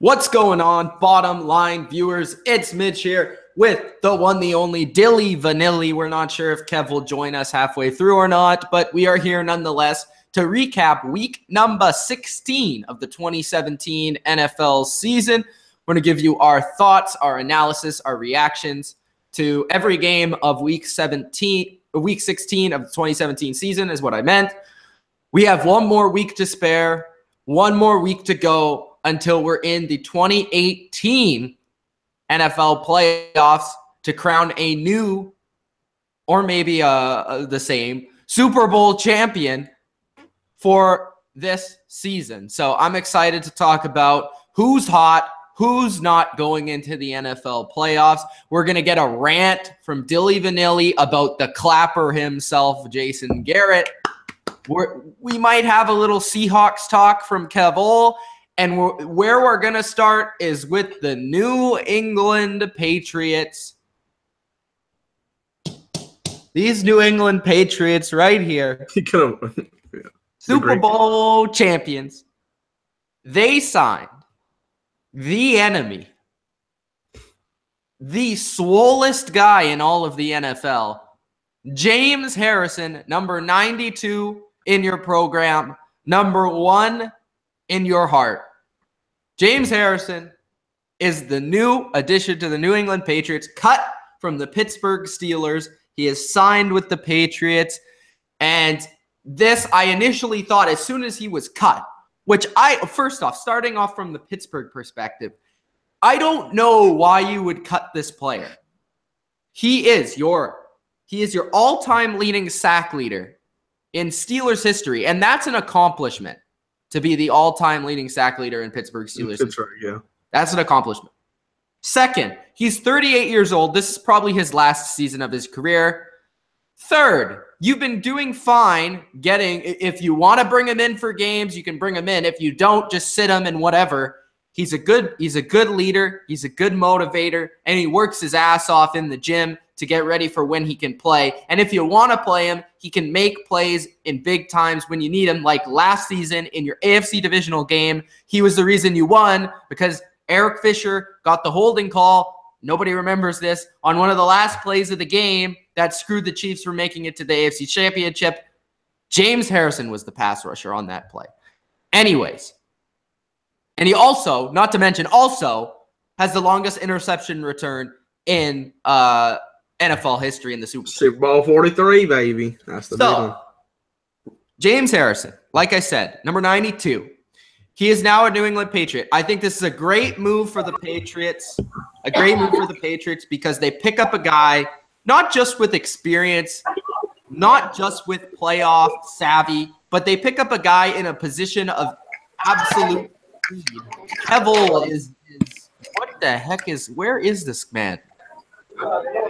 What's going on, bottom line viewers? It's Mitch here with the one, the only Dilly Vanilli. We're not sure if Kev will join us halfway through or not, but we are here nonetheless to recap week number 16 of the 2017 NFL season. We're going to give you our thoughts, our analysis, our reactions to every game of week 16 of the 2017 season is what I meant. We have one more week to spare, one more week to go until we're in the 2018 NFL playoffs to crown a new, or maybe the same, Super Bowl champion for this season. So I'm excited to talk about who's hot, who's not going into the NFL playoffs. We're going to get a rant from Dilly Vanilli about the clapper himself, Jason Garrett. We might have a little Seahawks talk from Kev. And where we're going to start is with the New England Patriots. These New England Patriots right here. Super Bowl champions. They signed the enemy, the swollest guy in all of the NFL, James Harrison, number 92 in your program, number 1 in your heart. James Harrison is the new addition to the New England Patriots, cut from the Pittsburgh Steelers. He is signed with the Patriots. And this, I initially thought as soon as he was cut, first off, starting off from the Pittsburgh perspective, I don't know why you would cut this player. He is your all-time leading sack leader in Steelers history, and that's an accomplishment. To be the all-time leading sack leader in Pittsburgh Steelers. That's right, yeah. That's an accomplishment. Second, he's 38 years old. This is probably his last season of his career. Third, you've been doing fine if you want to bring him in for games, you can bring him in. If you don't, just sit him and whatever. He's a good leader. He's a good motivator, and he works his ass off in the gym to get ready for when he can play. And if you want to play him, he can make plays in big times when you need him, like last season in your AFC divisional game. He was the reason you won because Eric Fisher got the holding call. Nobody remembers this on one of the last plays of the game that screwed the Chiefs from making it to the AFC Championship. James Harrison was the pass rusher on that play. Anyways, and he also, not to mention, also has the longest interception return in NFL history in the Super Bowl 43, baby. That's the big one. James Harrison, like I said, number 92. He is now a New England Patriot. I think this is a great move for the Patriots. A great move for the Patriots because they pick up a guy not just with experience, not just with playoff savvy, but they pick up a guy in a position of absolute speed. Kev is what the heck where is this man?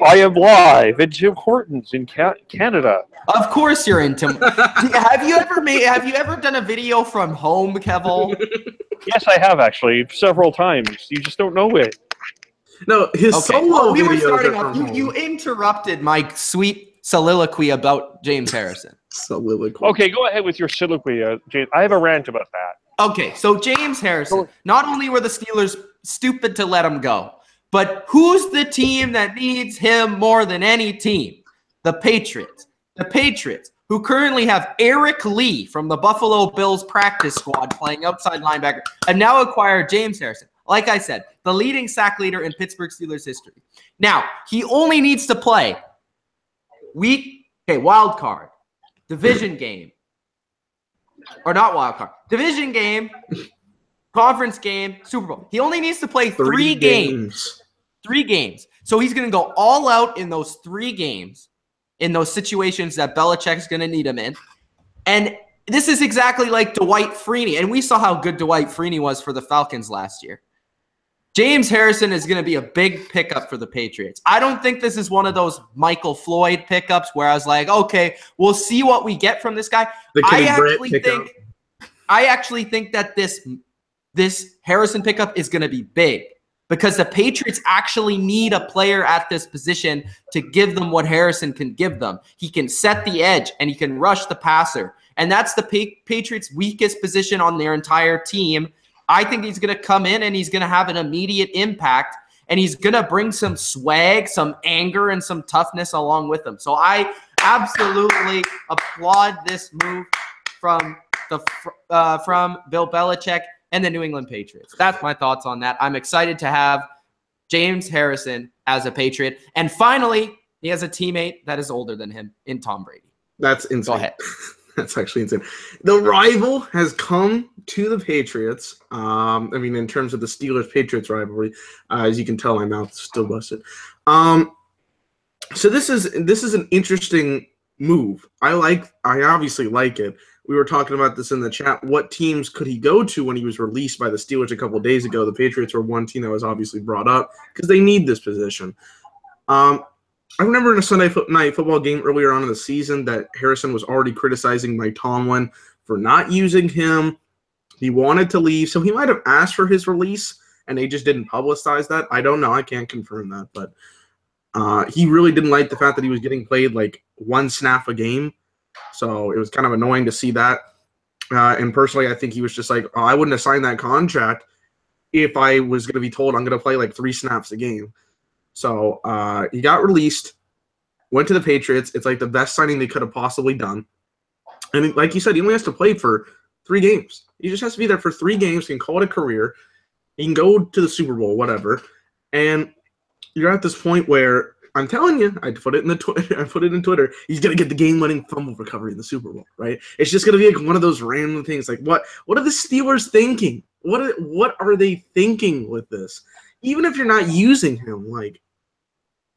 I am live in Tim Hortons in Canada. Of course you're in Tim. Have you ever done a video from home, Kev? Yes, I have actually several times. You just don't know it. No, his solo we were videos starting are off. from home. You interrupted my sweet soliloquy about James Harrison. Soliloquy. Okay, go ahead with your soliloquy, James. I have a rant about that. Okay, so James Harrison. Not only were the Steelers stupid to let him go, but who's the team that needs him more than any team? The Patriots. The Patriots, who currently have Eric Lee from the Buffalo Bills practice squad playing outside linebacker, have now acquired James Harrison. Like I said, the leading sack leader in Pittsburgh Steelers history. Now, he only needs to play wild card, division game, or not wild card, division game, conference game, Super Bowl. He only needs to play three games. 3 games. So he's going to go all out in those 3 games, in those situations that Belichick's going to need him in. And this is exactly like Dwight Freeney. And we saw how good Dwight Freeney was for the Falcons last year. James Harrison is going to be a big pickup for the Patriots. I don't think this is one of those Michael Floyd pickups where I was like, okay, we'll see what we get from this guy. I actually think that this Harrison pickup is going to be big because the Patriots actually need a player at this position to give them what Harrison can give them. He can set the edge and he can rush the passer. And that's the Patriots' weakest position on their entire team. I think he's going to come in and he's going to have an immediate impact, and he's going to bring some swag, some anger, and some toughness along with him. So I absolutely applaud this move from Bill Belichick and the New England Patriots. That's my thoughts on that. I'm excited to have James Harrison as a Patriot. And finally, he has a teammate that is older than him in Tom Brady. That's insane. Go ahead. That's actually insane. The rival has come to the Patriots. I mean, in terms of the Steelers-Patriots rivalry, as you can tell, my mouth's still busted. So this is an interesting move. I obviously like it. We were talking about this in the chat. What teams could he go to when he was released by the Steelers a couple of days ago? The Patriots were one team that was obviously brought up because they need this position. I remember in a Sunday night football game earlier on in the season that Harrison was already criticizing Mike Tomlin for not using him. He wanted to leave, so he might have asked for his release, and they just didn't publicize that. I don't know. I can't confirm that, but he really didn't like the fact that he was getting played like one snap a game. So it was kind of annoying to see that. And personally, I think he was just like, oh, I wouldn't have signed that contract if I was going to be told I'm going to play like 3 snaps a game. So he got released, went to the Patriots. It's like the best signing they could have possibly done. And like you said, he only has to play for 3 games. He just has to be there for 3 games. He can call it a career. He can go to the Super Bowl, whatever. And you're at this point where I'm telling you, I put it in Twitter. He's gonna get the game-winning fumble recovery in the Super Bowl, right? It's just gonna be like one of those random things. Like what are the Steelers thinking? What are they thinking with this? Even if you're not using him, like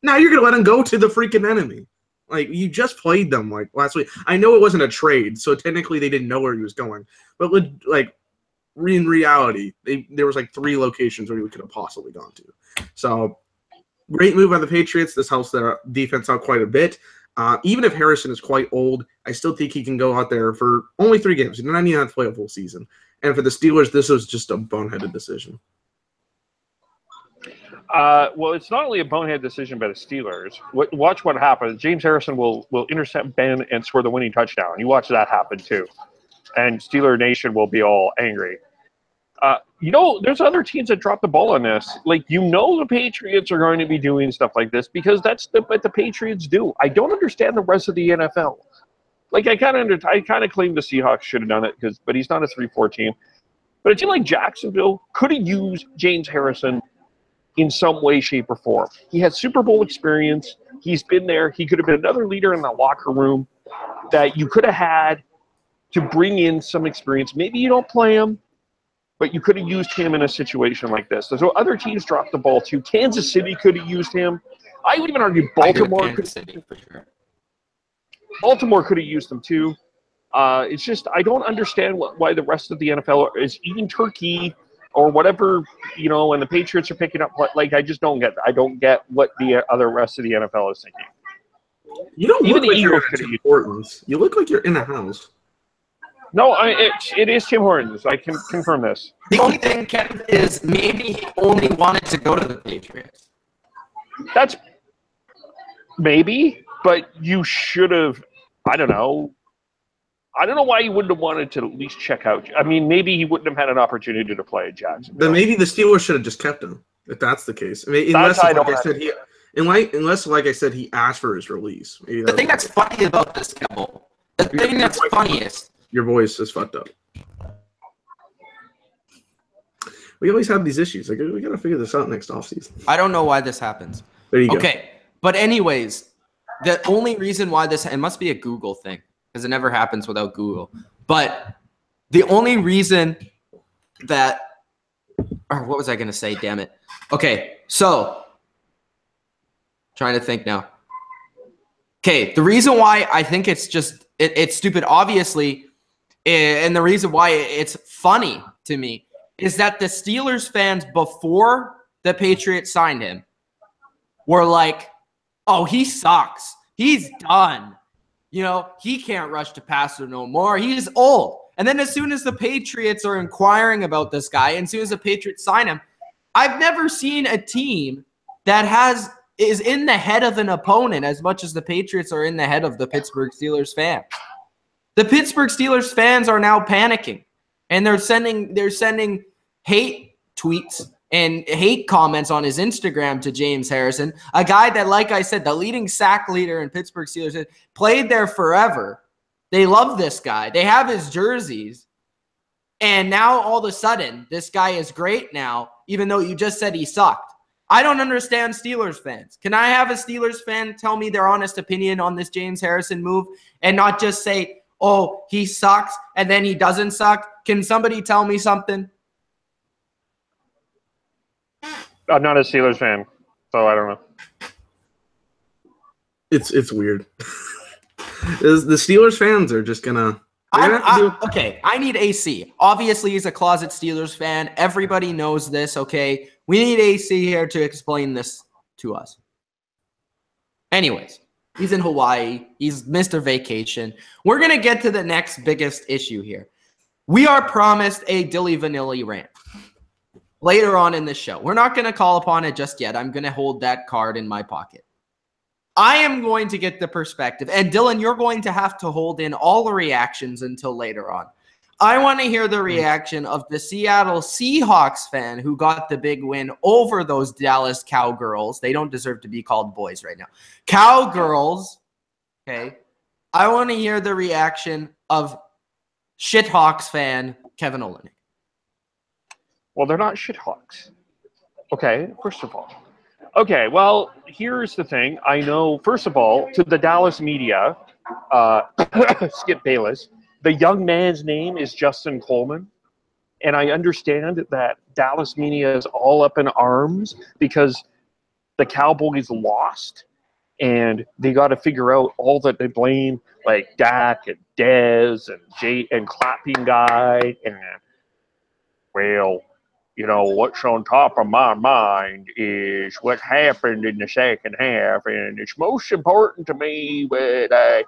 now you're gonna let him go to the freaking enemy. Like you just played them like last week. I know it wasn't a trade, so technically they didn't know where he was going. But like in reality, there was like 3 locations where he could have possibly gone to. So. Great move by the Patriots. This helps their defense out quite a bit. Even if Harrison is quite old, I still think he can go out there for only 3 games. He doesn't need to play a full season. And for the Steelers, this was just a boneheaded decision. Well, it's not only a bonehead decision by the Steelers. Watch what happens. James Harrison will intercept Ben and score the winning touchdown. You watch that happen too. And Steeler Nation will be all angry. There's other teams that drop the ball on this. Like, the Patriots are going to be doing stuff like this because that's what the Patriots do. I don't understand the rest of the NFL. Like, I kind of claim the Seahawks should have done it but he's not a 3-4 team. But a team like Jacksonville could have used James Harrison in some way, shape, or form. He has Super Bowl experience. He's been there. He could have been another leader in the locker room that you could have had to bring in some experience. Maybe you don't play him, but you could have used him in a situation like this. So other teams dropped the ball too. Kansas City could have used him. I would even argue Baltimore could have for sure. Baltimore could have used him too. It's just I don't understand why the rest of the NFL is eating turkey or whatever, and the Patriots are picking up. Like I just don't get that. I don't get what the rest of the NFL is thinking. You don't even look like you're in Tim Hortons. You look like you're in a house. No, it is Tim Hortons. I can confirm this. The only thing, Ken, is maybe he only wanted to go to the Patriots. That's maybe, but you should have. I don't know. I don't know why he wouldn't have wanted to at least check out. I mean, maybe he wouldn't have had an opportunity to play at Jacksonville. Then maybe the Steelers should have just kept him, if that's the case. I mean, unless, like I said, he asked for his release. The thing that's funny about this, Kevel, the thing that's funniest. Your voice is fucked up. We always have these issues. Like, we got to figure this out next offseason. I don't know why this happens. There you go. Okay. But anyways, the only reason why it must be a Google thing because it never happens without Google. But the only reason that – or what was I going to say? Damn it. Okay. So trying to think now. Okay. The reason why I think it's just it's stupid, obviously – and the reason why it's funny to me is that the Steelers fans before the Patriots signed him were like, oh, he sucks. He's done. He can't rush to passer no more. He's old. And then as soon as the Patriots are inquiring about this guy, and as soon as the Patriots sign him, I've never seen a team that is in the head of an opponent as much as the Patriots are in the head of the Pittsburgh Steelers fans. The Pittsburgh Steelers fans are now panicking, and they're sending hate tweets and hate comments on his Instagram to James Harrison, a guy that, like I said, the leading sack leader in Pittsburgh Steelers, played there forever. They love this guy. They have his jerseys. And now all of a sudden, this guy is great now, even though you just said he sucked. I don't understand Steelers fans. Can I have a Steelers fan tell me their honest opinion on this James Harrison move and not just say, oh, he sucks and then he doesn't suck? Can somebody tell me something? I'm not a Steelers fan, so I don't know. It's weird. The Steelers fans are just gonna. Okay, I need AC. Obviously, he's a closet Steelers fan. Everybody knows this, okay? We need AC here to explain this to us. Anyways, he's in Hawaii. He's Mr. Vacation. We're going to get to the next biggest issue here. We are promised a Dilly Vanilli rant later on in the show. We're not going to call upon it just yet. I'm going to hold that card in my pocket. I am going to get the perspective. And Dylan, you're going to have to hold in all the reactions until later on. I want to hear the reaction of the Seattle Seahawks fan who got the big win over those Dallas Cowgirls. They don't deserve to be called boys right now. Cowgirls, okay? I want to hear the reaction of Shithawks fan Kevin Olenek. Well, they're not Shithawks. Okay, first of all. Okay, well, here's the thing. I know, first of all, to the Dallas media, Skip Bayless, the young man's name is Justin Coleman. And I understand that Dallas media is all up in arms because the Cowboys lost. And they got to figure out all that they blame, like Dak and Dez and Jay and Clapping Guy. And, well, you know, what's on top of my mind is what happened in the second half, and it's most important to me that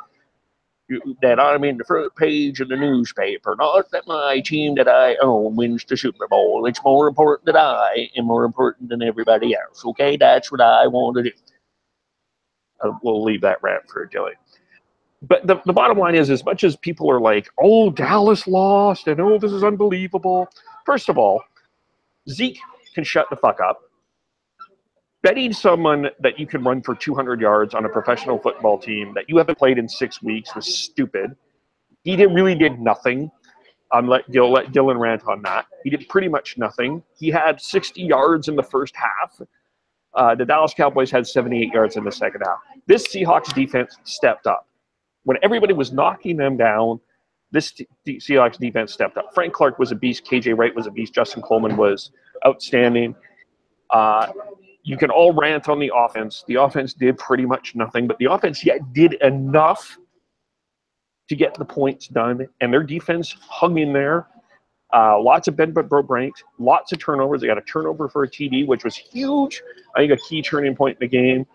I'm in the front page of the newspaper, not that my team that I own wins the Super Bowl. It's more important that I am more important than everybody else, okay? That's what I want to do. We'll leave that rant for a day. But the bottom line is, as much as people are like, oh, Dallas lost, and oh, this is unbelievable. First of all, Zeke can shut the fuck up. Betting someone that you can run for 200 yards on a professional football team that you haven't played in 6 weeks was stupid. He really did nothing. Let Dylan rant on that. He did pretty much nothing. He had 60 yards in the first half. The Dallas Cowboys had 78 yards in the second half. This Seahawks defense stepped up. When everybody was knocking them down, this Seahawks defense stepped up. Frank Clark was a beast. KJ Wright was a beast. Justin Coleman was outstanding. You can all rant on the offense. The offense did pretty much nothing, but the offense yet did enough to get the points done, and their defense hung in there. Lots of bend but broke ranks, lots of turnovers. They got a turnover for a TD, which was huge. I think a key turning point in the game.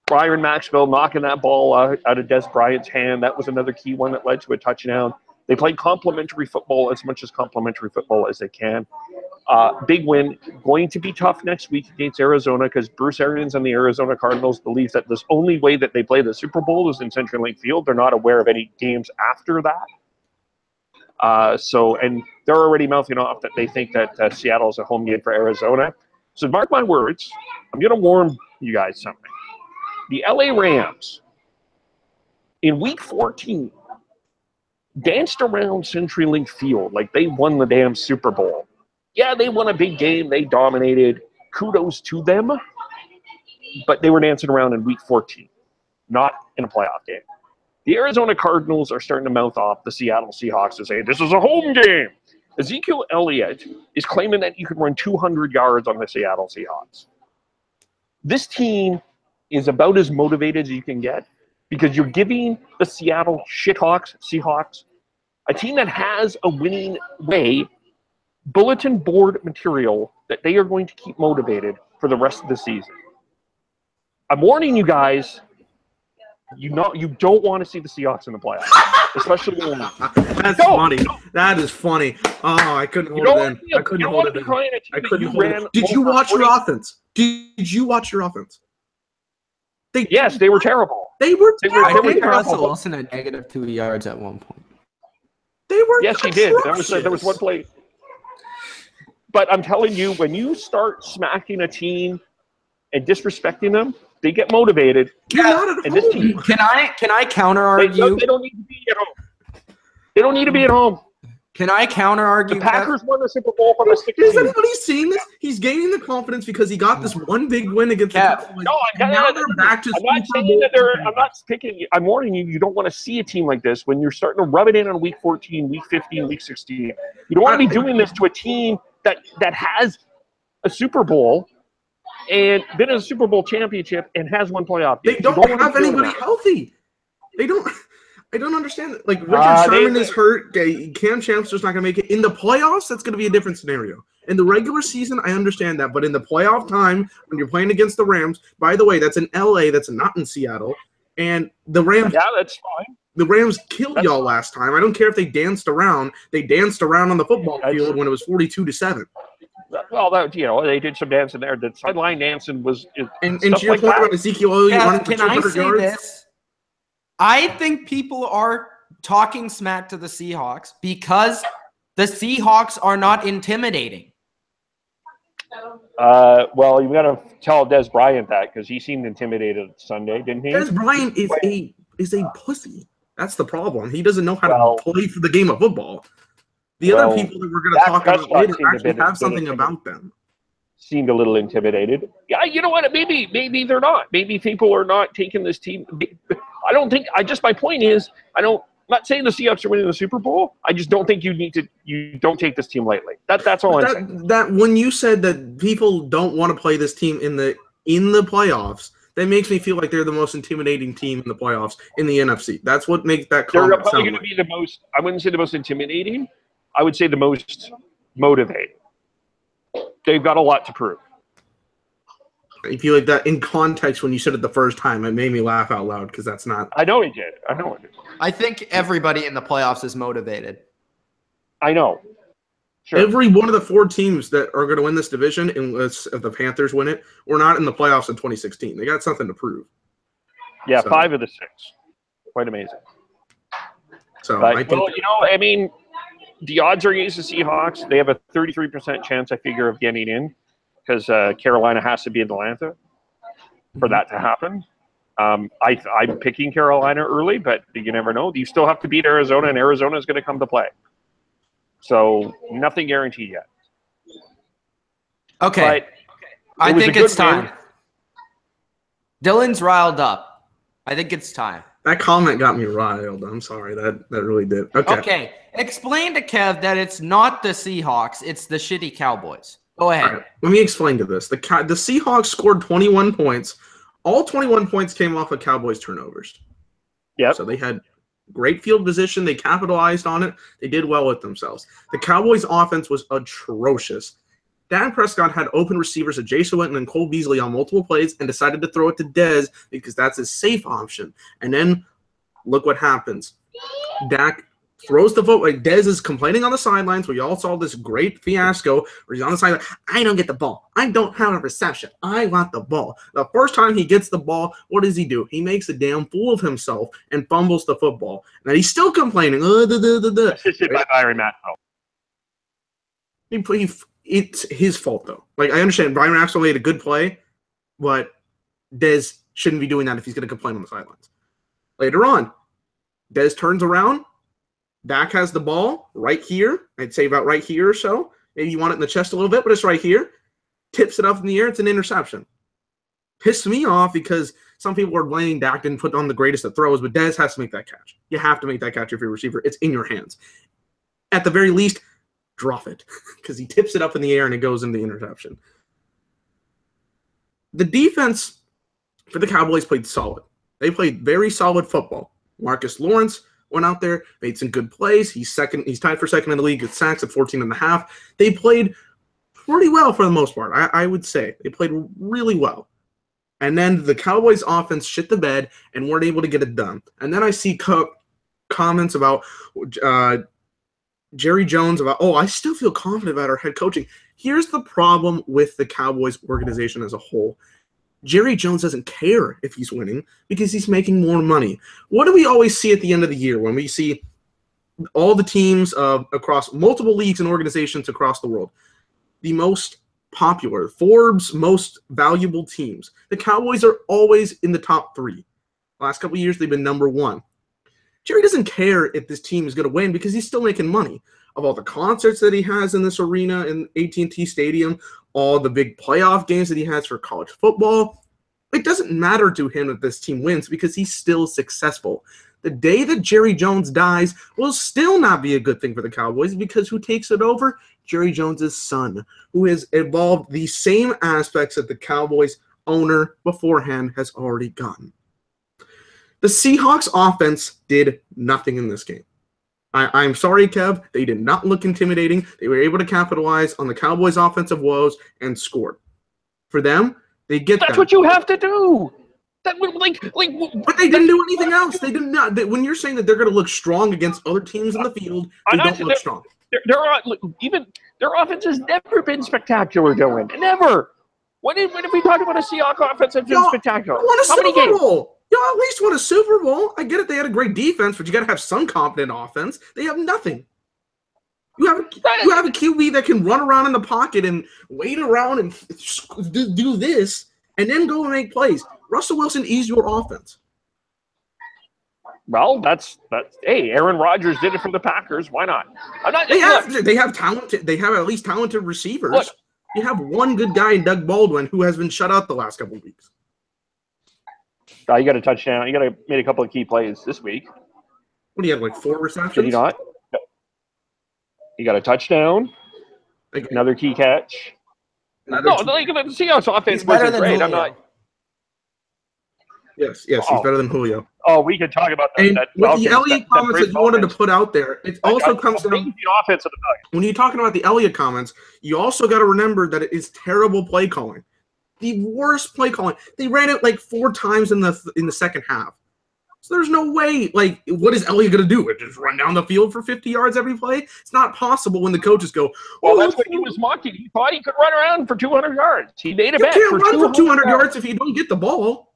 Byron Maxwell knocking that ball out of Des Bryant's hand. That was another key one that led to a touchdown. They played complementary football as much as complementary football as they can. Big win. Going to be tough next week against Arizona because Bruce Arians and the Arizona Cardinals believe that the only way that they play the Super Bowl is in CenturyLink Field. They're not aware of any games after that. And they're already mouthing off that they think that Seattle is a home game for Arizona. So mark my words. I'm going to warn you guys something. The LA Rams, in week 14, danced around CenturyLink Field like they won the damn Super Bowl. Yeah, they won a big game. They dominated. Kudos to them. But they were dancing around in week 14, not in a playoff game. The Arizona Cardinals are starting to mouth off the Seattle Seahawks to say, this is a home game. Ezekiel Elliott is claiming that you can run 200 yards on the Seattle Seahawks. This team is about as motivated as you can get because you're giving the Seattle Seahawks, a team that has a winning way, bulletin board material that they are going to keep motivated for the rest of the season. I'm warning you guys, you don't want to see the Seahawks in the playoffs, especially when That's funny. That is funny. Oh, I couldn't hold it in. I couldn't hold it in. I couldn't hold it in. Did you watch your offense? Did you watch your offense? Yes, they were terrible. They were terrible. I think Russell Wilson had -2 yards at one point. They were. Yes, he did. There was one play. But I'm telling you, when you start smacking a team and disrespecting them, they get motivated. You're not at And this home. team, Can I counter argue? they don't need to be at home. They don't need to be at home. Can I counter argue? The Packers won the Super Bowl from a 16. Is anybody seeing this? He's gaining the confidence because he got this one big win against the Cowboys. No, And now they're back to I'm not Super saying Bowl. that they're. I'm not picking. I'm warning you. You don't want to see a team like this when you're starting to rub it in on week 14, week 15, week 16. You don't want to be doing this to a team that has a Super Bowl and been in a Super Bowl championship and has one playoff. They don't have anybody healthy. They don't. I don't understand it. Like, Richard Sherman is hurt. Cam Chancellor's just not going to make it. In the playoffs, that's going to be a different scenario. In the regular season, I understand that. But in the playoff time, when you're playing against the Rams, by the way, that's in L.A., that's not in Seattle. And the Rams... Yeah, that's fine. The Rams killed y'all last time. I don't care if they danced around. They danced around on the football field when it was 42-7. Well, they did some dancing there. The sideline dancing was... And to your point about Ezekiel Elliott running for 200 yards... This? I think people are talking smack to the Seahawks because the Seahawks are not intimidating. Well, you got to tell Des Bryant that because he seemed intimidated Sunday, didn't he? Des Bryant is a pussy. That's the problem. He doesn't know how to play for the game of football. The other people that we're going to talk about later actually have something about them. Seemed a little intimidated. Yeah, you know what? Maybe they're not. Maybe people are not taking this team. I don't think. My point is, I'm not saying the Seahawks are winning the Super Bowl. I just don't think you don't take this team lightly. That's all I'm saying. That when you said that people don't want to play this team in the playoffs, that makes me feel like they're the most intimidating team in the playoffs in the NFC. That's what makes that comment They're probably going to be the most. I wouldn't say the most intimidating. I would say the most motivating. They've got a lot to prove. I feel like that in context when you said it the first time, it made me laugh out loud because that's not. I know it did. I think everybody in the playoffs is motivated. I know. Sure. Every one of the 4 teams that are going to win this division, unless if the Panthers win it, were not in the playoffs in 2016. They got something to prove. Yeah, 5 of the 6. Quite amazing. So, the odds are against the Seahawks. They have a 33% chance, I figure, of getting in because Carolina has to be in Atlanta for that to happen. I'm picking Carolina early, but you never know. You still have to beat Arizona, and Arizona is going to come to play. So nothing guaranteed yet. Okay. I think it's time. Dylan's riled up. I think it's time. That comment got me riled. I'm sorry. That really did. Okay. Explain to Kev that it's not the Seahawks. It's the shitty Cowboys. Go ahead. Right, let me explain to this. The Seahawks scored 21 points. All 21 points came off of Cowboys turnovers. Yep. So they had great field position. They capitalized on it. They did well with themselves. The Cowboys' offense was atrocious. Dak Prescott had open receivers at Jason Witten and Cole Beasley on multiple plays and decided to throw it to Dez because that's his safe option. And then look what happens. Dak throws the football. Dez is complaining on the sidelines. We all saw this great fiasco where he's on the sideline. I don't get the ball. I don't have a reception. I want the ball. The first time he gets the ball, what does he do? He makes a damn fool of himself and fumbles the football. Now he's still complaining. By Byron Maxwell. It's his fault, though. Like, I understand Byron Maxwell made a good play, but Dez shouldn't be doing that if he's going to complain on the sidelines. Later on, Dez turns around. Dak has the ball right here. I'd say about right here or so. Maybe you want it in the chest a little bit, but it's right here. Tips it up in the air. It's an interception. Pissed me off because some people are blaming Dak didn't put on the greatest of throws, but Dez has to make that catch. You have to make that catch if you're a receiver. It's in your hands. At the very least, drop it because he tips it up in the air and it goes into the interception. The defense for the Cowboys played solid. They played very solid football. Marcus Lawrence went out there, made some good plays. He's tied for second in the league at sacks at 14.5. They played pretty well for the most part. I would say they played really well. And then the Cowboys offense shit the bed and weren't able to get it done. And then I see comments about Jerry Jones about, I still feel confident about our head coaching. Here's the problem with the Cowboys organization as a whole. Jerry Jones doesn't care if he's winning because he's making more money. What do we always see at the end of the year when we see all the teams across multiple leagues and organizations across the world? the most popular, Forbes most valuable teams. The Cowboys are always in the top 3. Last couple of years, they've been number 1. Jerry doesn't care if this team is going to win because he's still making money. Of all the concerts that he has in this arena in AT&T Stadium, all the big playoff games that he has for college football, it doesn't matter to him if this team wins because he's still successful. The day that Jerry Jones dies will still not be a good thing for the Cowboys because who takes it over? Jerry Jones' son, who has evolved the same aspects that the Cowboys owner beforehand has already gotten. The Seahawks offense did nothing in this game. I'm sorry, Kev. They did not look intimidating. They were able to capitalize on the Cowboys' offensive woes and scored. For them, they get That's what you have to do. That But they didn't do anything else. They did not. When you're saying that they're going to look strong against other teams in the field, they don't look strong. Their offense has never been spectacular, Dylan. Never. When have we talked about a Seahawks offense that's been spectacular? How many games? Y'all at least won a Super Bowl. I get it. They had a great defense, but you got to have some competent offense. They have nothing. You have a QB that can run around in the pocket and wait around and do this, and then go and make plays. Russell Wilson is your offense. Well, that's hey, Aaron Rodgers did it for the Packers. Why not? They have talented. They have at least talented receivers. Look, you have one good guy in Doug Baldwin who has been shut out the last couple of weeks. You got a touchdown. You got to made a couple of key plays this week. What do you have, like 4 receptions? Did he not? No. You got a touchdown. Another key catch. The Seahawks offense wasn't great. I'm not. Yes, he's better than Julio. Oh, we could talk about that. And with the Elliott comments that you wanted to put out there, it also comes down the offense of the Bucs. When you're talking about the Elliott comments, you also got to remember that it is terrible play calling. The worst play calling. They ran it like 4 times in the second half. So there's no way. Like, what is Elliott going to do? Just run down the field for 50 yards every play? It's not possible when the coaches go, well, that's what he was mocking. He thought he could run around for 200 yards. He made a bet. You can't run for 200 yards if you don't get the ball.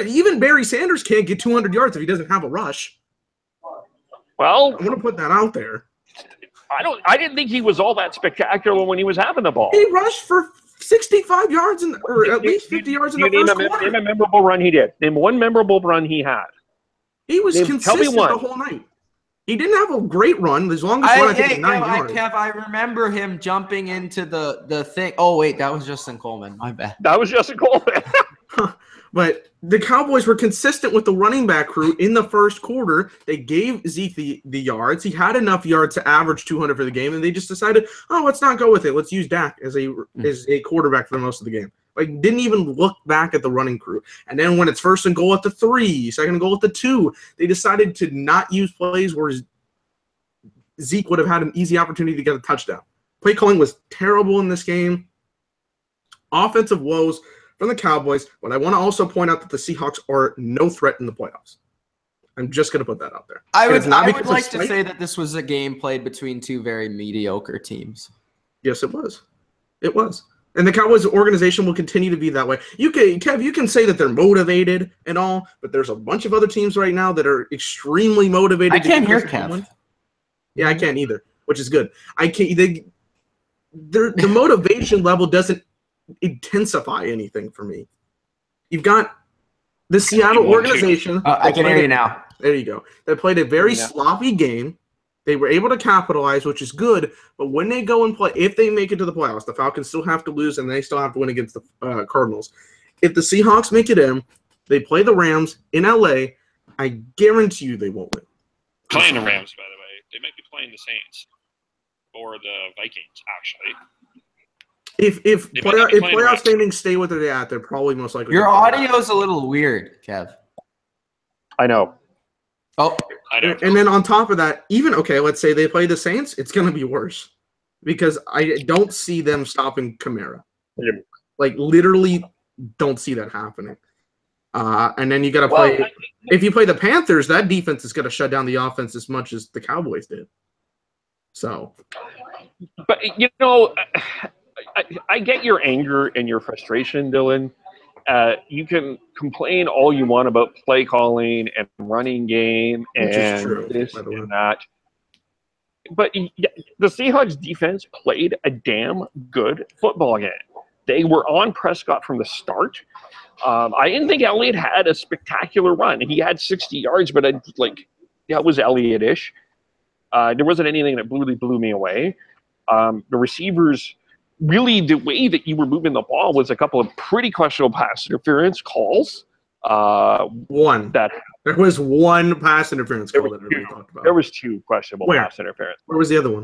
Even Barry Sanders can't get 200 yards if he doesn't have a rush. Well, I'm going to put that out there. I didn't think he was all that spectacular when he was having the ball. He rushed for 65 yards or at least 50 yards in the first quarter. Name a memorable run he did. Name one memorable run he had. He was consistent the whole night. He didn't have a great run. His longest run, I think, was 9 yards. Kev, I remember him jumping into the thing. Oh, wait, that was Justin Coleman. My bad. That was Justin Coleman. But the Cowboys were consistent with the running back crew in the first quarter. They gave Zeke the yards. He had enough yards to average 200 for the game, and they just decided, let's not go with it. Let's use Dak as a quarterback for the most of the game. Like, didn't even look back at the running crew. And then when it's first and goal at the 3, second and goal at the 2, they decided to not use plays where Zeke would have had an easy opportunity to get a touchdown. Play calling was terrible in this game. Offensive woes from the Cowboys, but I want to also point out that the Seahawks are no threat in the playoffs. I'm just going to put that out there. I would like to say that this was a game played between 2 very mediocre teams. Yes, it was. It was. And the Cowboys organization will continue to be that way. Kev, you can say that they're motivated and all, but there's a bunch of other teams right now that are extremely motivated. I can't hear Kev. Yeah, I can't either, which is good. The motivation level doesn't intensify anything for me. You've got the Seattle organization. I can hear you now. There you go. They played a very sloppy game. They were able to capitalize, which is good. But when they go and play, if they make it to the playoffs, the Falcons still have to lose, and they still have to win against the Cardinals. If the Seahawks make it in, they play the Rams in LA. I guarantee you they won't win. Playing the Rams, by the way. They might be playing the Saints or the Vikings, actually. If playoff standings stay what they're at, they're probably most likely. Your audio is a little weird, Kev. I know. Oh, I know. And then on top of that, let's say they play the Saints, it's going to be worse because I don't see them stopping Kamara. Yeah. Like, literally don't see that happening. And then you got to play. If you play the Panthers, that defense is going to shut down the offense as much as the Cowboys did. So, but I get your anger and your frustration, Dylan. You can complain all you want about play calling and running game and this and that. But the Seahawks defense played a damn good football game. They were on Prescott from the start. I didn't think Elliott had a spectacular run. He had 60 yards, but it was Elliott-ish. There wasn't anything that really blew me away. The receivers, really, the way that you were moving the ball was a couple of pretty questionable pass interference calls. There was one pass interference call that everybody talked about. There was two questionable pass interference. Where was the other one?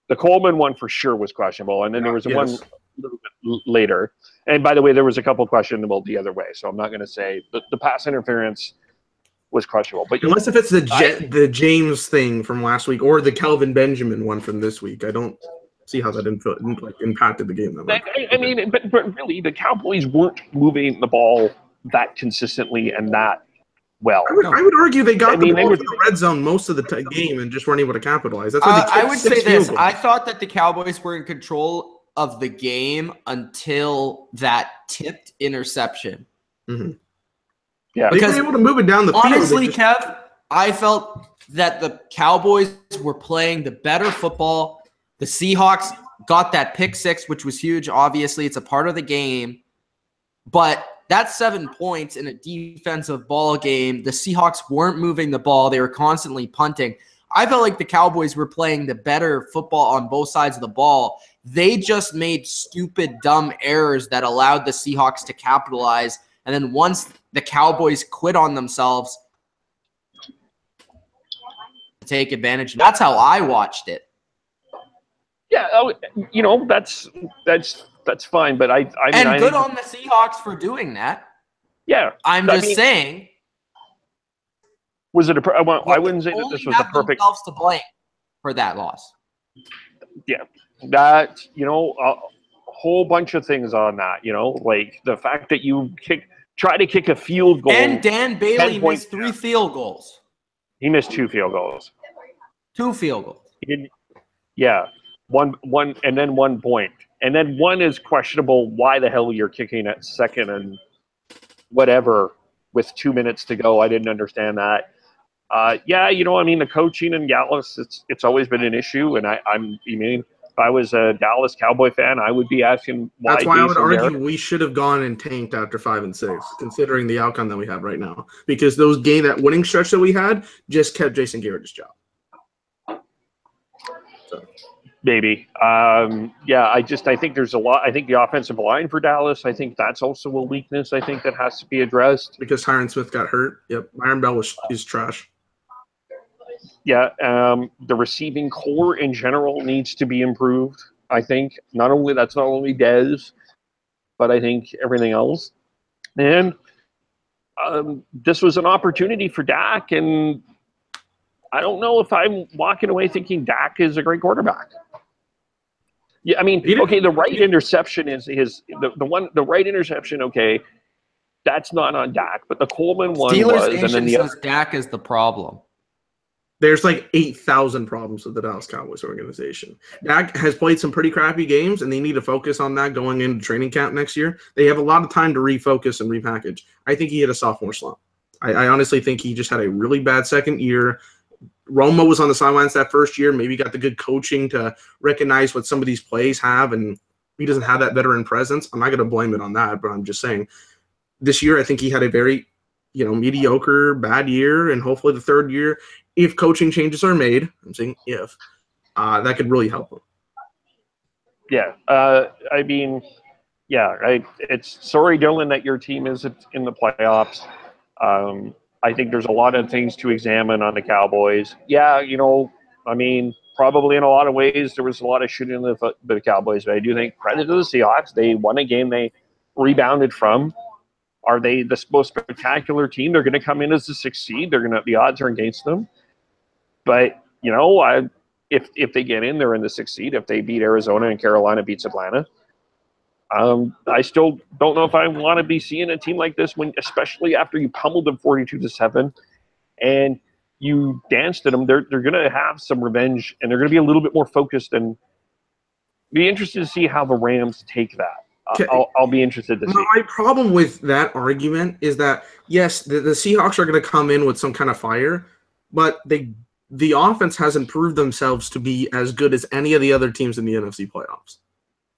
The Coleman one for sure was questionable, and then there was one a little bit later. And by the way, there was a couple questionable the other way, so I'm not going to say the pass interference was questionable. But unless if it's the James thing from last week or the Kelvin Benjamin one from this week, I don't see how that impacted the game that much. I mean, but really, the Cowboys weren't moving the ball that consistently and that well. I would argue they got the ball in the red zone most of the game and just weren't able to capitalize. That's why I would say this. I thought that the Cowboys were in control of the game until that tipped interception. Mm-hmm. Yeah, because they were able to move it down the field. Honestly, Kev, I felt that the Cowboys were playing the better football. The Seahawks got that pick six, which was huge. Obviously, it's a part of the game. But that's 7 points in a defensive ball game. The Seahawks weren't moving the ball. They were constantly punting. I felt like the Cowboys were playing the better football on both sides of the ball. They just made stupid, dumb errors that allowed the Seahawks to capitalize. And then once the Cowboys quit on themselves, to take advantage. That's how I watched it. Yeah, that's fine. But I mean, and good on the Seahawks for doing that. Yeah, I'm just saying. Was it I wouldn't say that this was a perfect. Themselves to blame for that loss. Yeah, that a whole bunch of things on that. Like the fact that you try to kick a field goal. And Dan Bailey missed 3 field goals. He missed 2 field goals. 2 field goals. He didn't. Yeah, one, and then 1 point, and then one is questionable. Why the hell you're kicking at second and whatever with 2 minutes to go? I didn't understand that. The coaching in Dallas, it's always been an issue, and if I was a Dallas Cowboy fan, I would be asking why. That's why I would argue we should have gone and tanked after 5 and 6, considering the outcome that we have right now. Because that winning stretch that we had just kept Jason Garrett's job. So. Maybe. I think there's a lot. I think the offensive line for Dallas, I think that's also a weakness. I think that has to be addressed. Because Tyron Smith got hurt. Yep. Myron Bell is trash. Yeah, the receiving core in general needs to be improved. I think not only Dez, but I think everything else. And this was an opportunity for Dak, and I don't know if I'm walking away thinking Dak is a great quarterback. Yeah, I mean, okay, the right interception is the right interception. Okay, that's not on Dak, but the Coleman one Steelers was, and then the other. Dak is the problem. There's like 8,000 problems with the Dallas Cowboys organization. Dak has played some pretty crappy games, and they need to focus on that going into training camp next year. They have a lot of time to refocus and repackage. I think he hit a sophomore slump. I honestly think he just had a really bad second year. Romo was on the sidelines that first year, maybe got the good coaching to recognize what some of these plays have, and he doesn't have that veteran presence. I'm not going to blame it on that, but I'm just saying this year I think he had a very mediocre, bad year, and hopefully the third year, if coaching changes are made, I'm saying if, that could really help him. Yeah, it's sorry, Dylan, that your team isn't in the playoffs. I think there's a lot of things to examine on the Cowboys. Yeah, probably in a lot of ways there was a lot of shooting in the Cowboys, but I do think credit to the Seahawks. They won a game they rebounded from. Are they the most spectacular team? They're going to come in as the 6th seed. The odds are against them. But, if they get in, they're in the 6th seed. If they beat Arizona and Carolina beats Atlanta, I still don't know if I want to be seeing a team like this, especially after you pummeled them 42-7 and you danced at them. They're going to have some revenge, and they're going to be a little bit more focused, and be interested to see how the Rams take that. I'll be interested to see. My problem with that argument is that, yes, the Seahawks are going to come in with some kind of fire, but they the offense has improved themselves to be as good as any of the other teams in the NFC playoffs.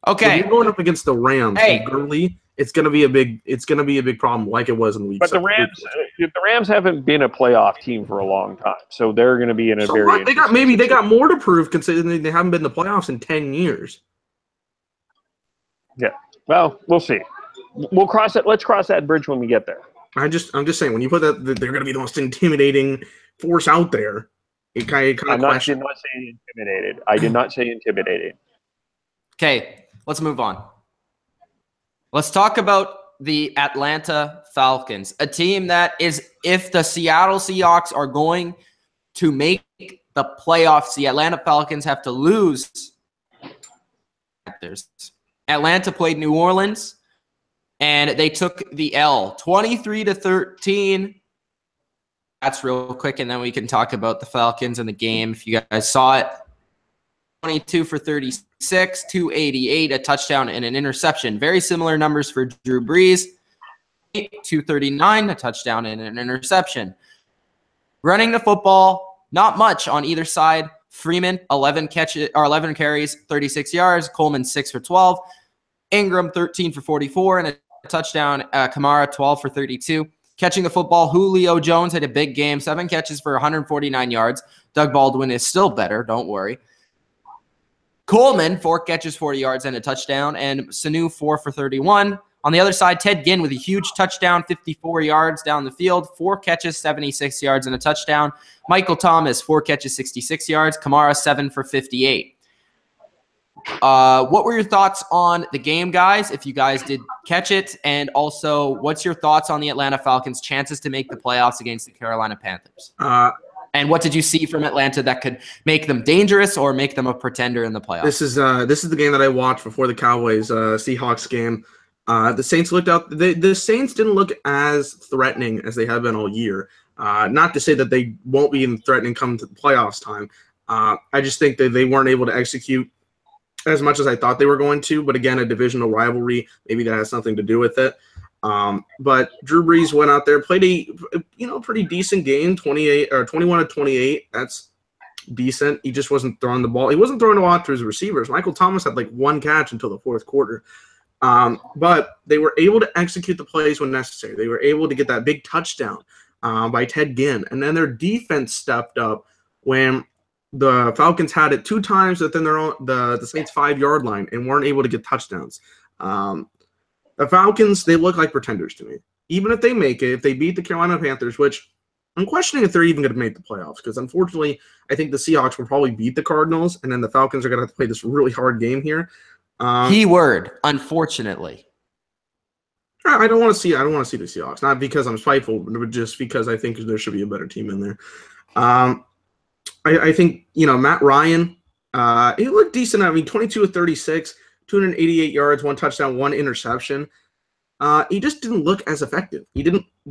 Okay. When you're going up against the Rams Hey. and Gurley, it's gonna be a big problem, like it was in week. But the Rams haven't been a playoff team for a long time, so they're going to be in a very. What? They got more to prove considering they haven't been in the playoffs in 10 years. Yeah. Well, we'll see. We'll cross it. Let's cross that bridge when we get there. I'm just saying when you put that they're going to be the most intimidating force out there. It kind of did not say intimidated. I did not say intimidated. Okay, let's move on. Let's talk about the Atlanta Falcons, a team that is, if the Seattle Seahawks are going to make the playoffs, the Atlanta Falcons have to lose. Atlanta played New Orleans, and they took the L, 23-13. That's real quick, and then we can talk about the Falcons and the game if you guys saw it. 22 for 36, 288, a touchdown and an interception. Very similar numbers for Drew Brees. 239, a touchdown and an interception. Running the football, not much on either side. Freeman, 11 carries, 36 yards. Coleman, 6 for 12. Ingram, 13 for 44, and a touchdown. Kamara, 12 for 32. Catching the football, Julio Jones had a big game, 7 catches for 149 yards. Doug Baldwin is still better, don't worry. Coleman, 4 catches, 40 yards, and a touchdown. And Sanu, 4 for 31. On the other side, Ted Ginn with a huge touchdown, 54 yards down the field. 4 catches, 76 yards, and a touchdown. Michael Thomas, 4 catches, 66 yards. Kamara, 7 for 58. What were your thoughts on the game, guys, if you guys did catch it? And also, what's your thoughts on the Atlanta Falcons' chances to make the playoffs against the Carolina Panthers? And what did you see from Atlanta that could make them dangerous or make them a pretender in the playoffs? This is the game that I watched before the Cowboys Seahawks game. The Saints looked out. The Saints didn't look as threatening as they have been all year. Not to say that they won't be threatening come to the playoffs time. I just think that they weren't able to execute as much as I thought they were going to. But again, a divisional rivalry, maybe that has something to do with it. But Drew Brees went out there, played a pretty decent game, 21-28. That's decent. He just wasn't throwing the ball. He wasn't throwing a lot to his receivers. Michael Thomas had like 1 catch until the fourth quarter. But they were able to execute the plays when necessary. They were able to get that big touchdown by Ted Ginn. And then their defense stepped up when the Falcons had it 2 times within the Saints' 5-yard line and weren't able to get touchdowns. The Falcons, they look like pretenders to me. Even if they make it, if they beat the Carolina Panthers, which I'm questioning if they're even going to make the playoffs, because unfortunately, I think the Seahawks will probably beat the Cardinals, and then the Falcons are going to have to play this really hard game here. Keyword, unfortunately. I don't want to see the Seahawks, not because I'm spiteful, but just because I think there should be a better team in there. I think Matt Ryan, he looked decent. I mean, 22 of 36. 288 yards, 1 touchdown, 1 interception. He just didn't look as effective. He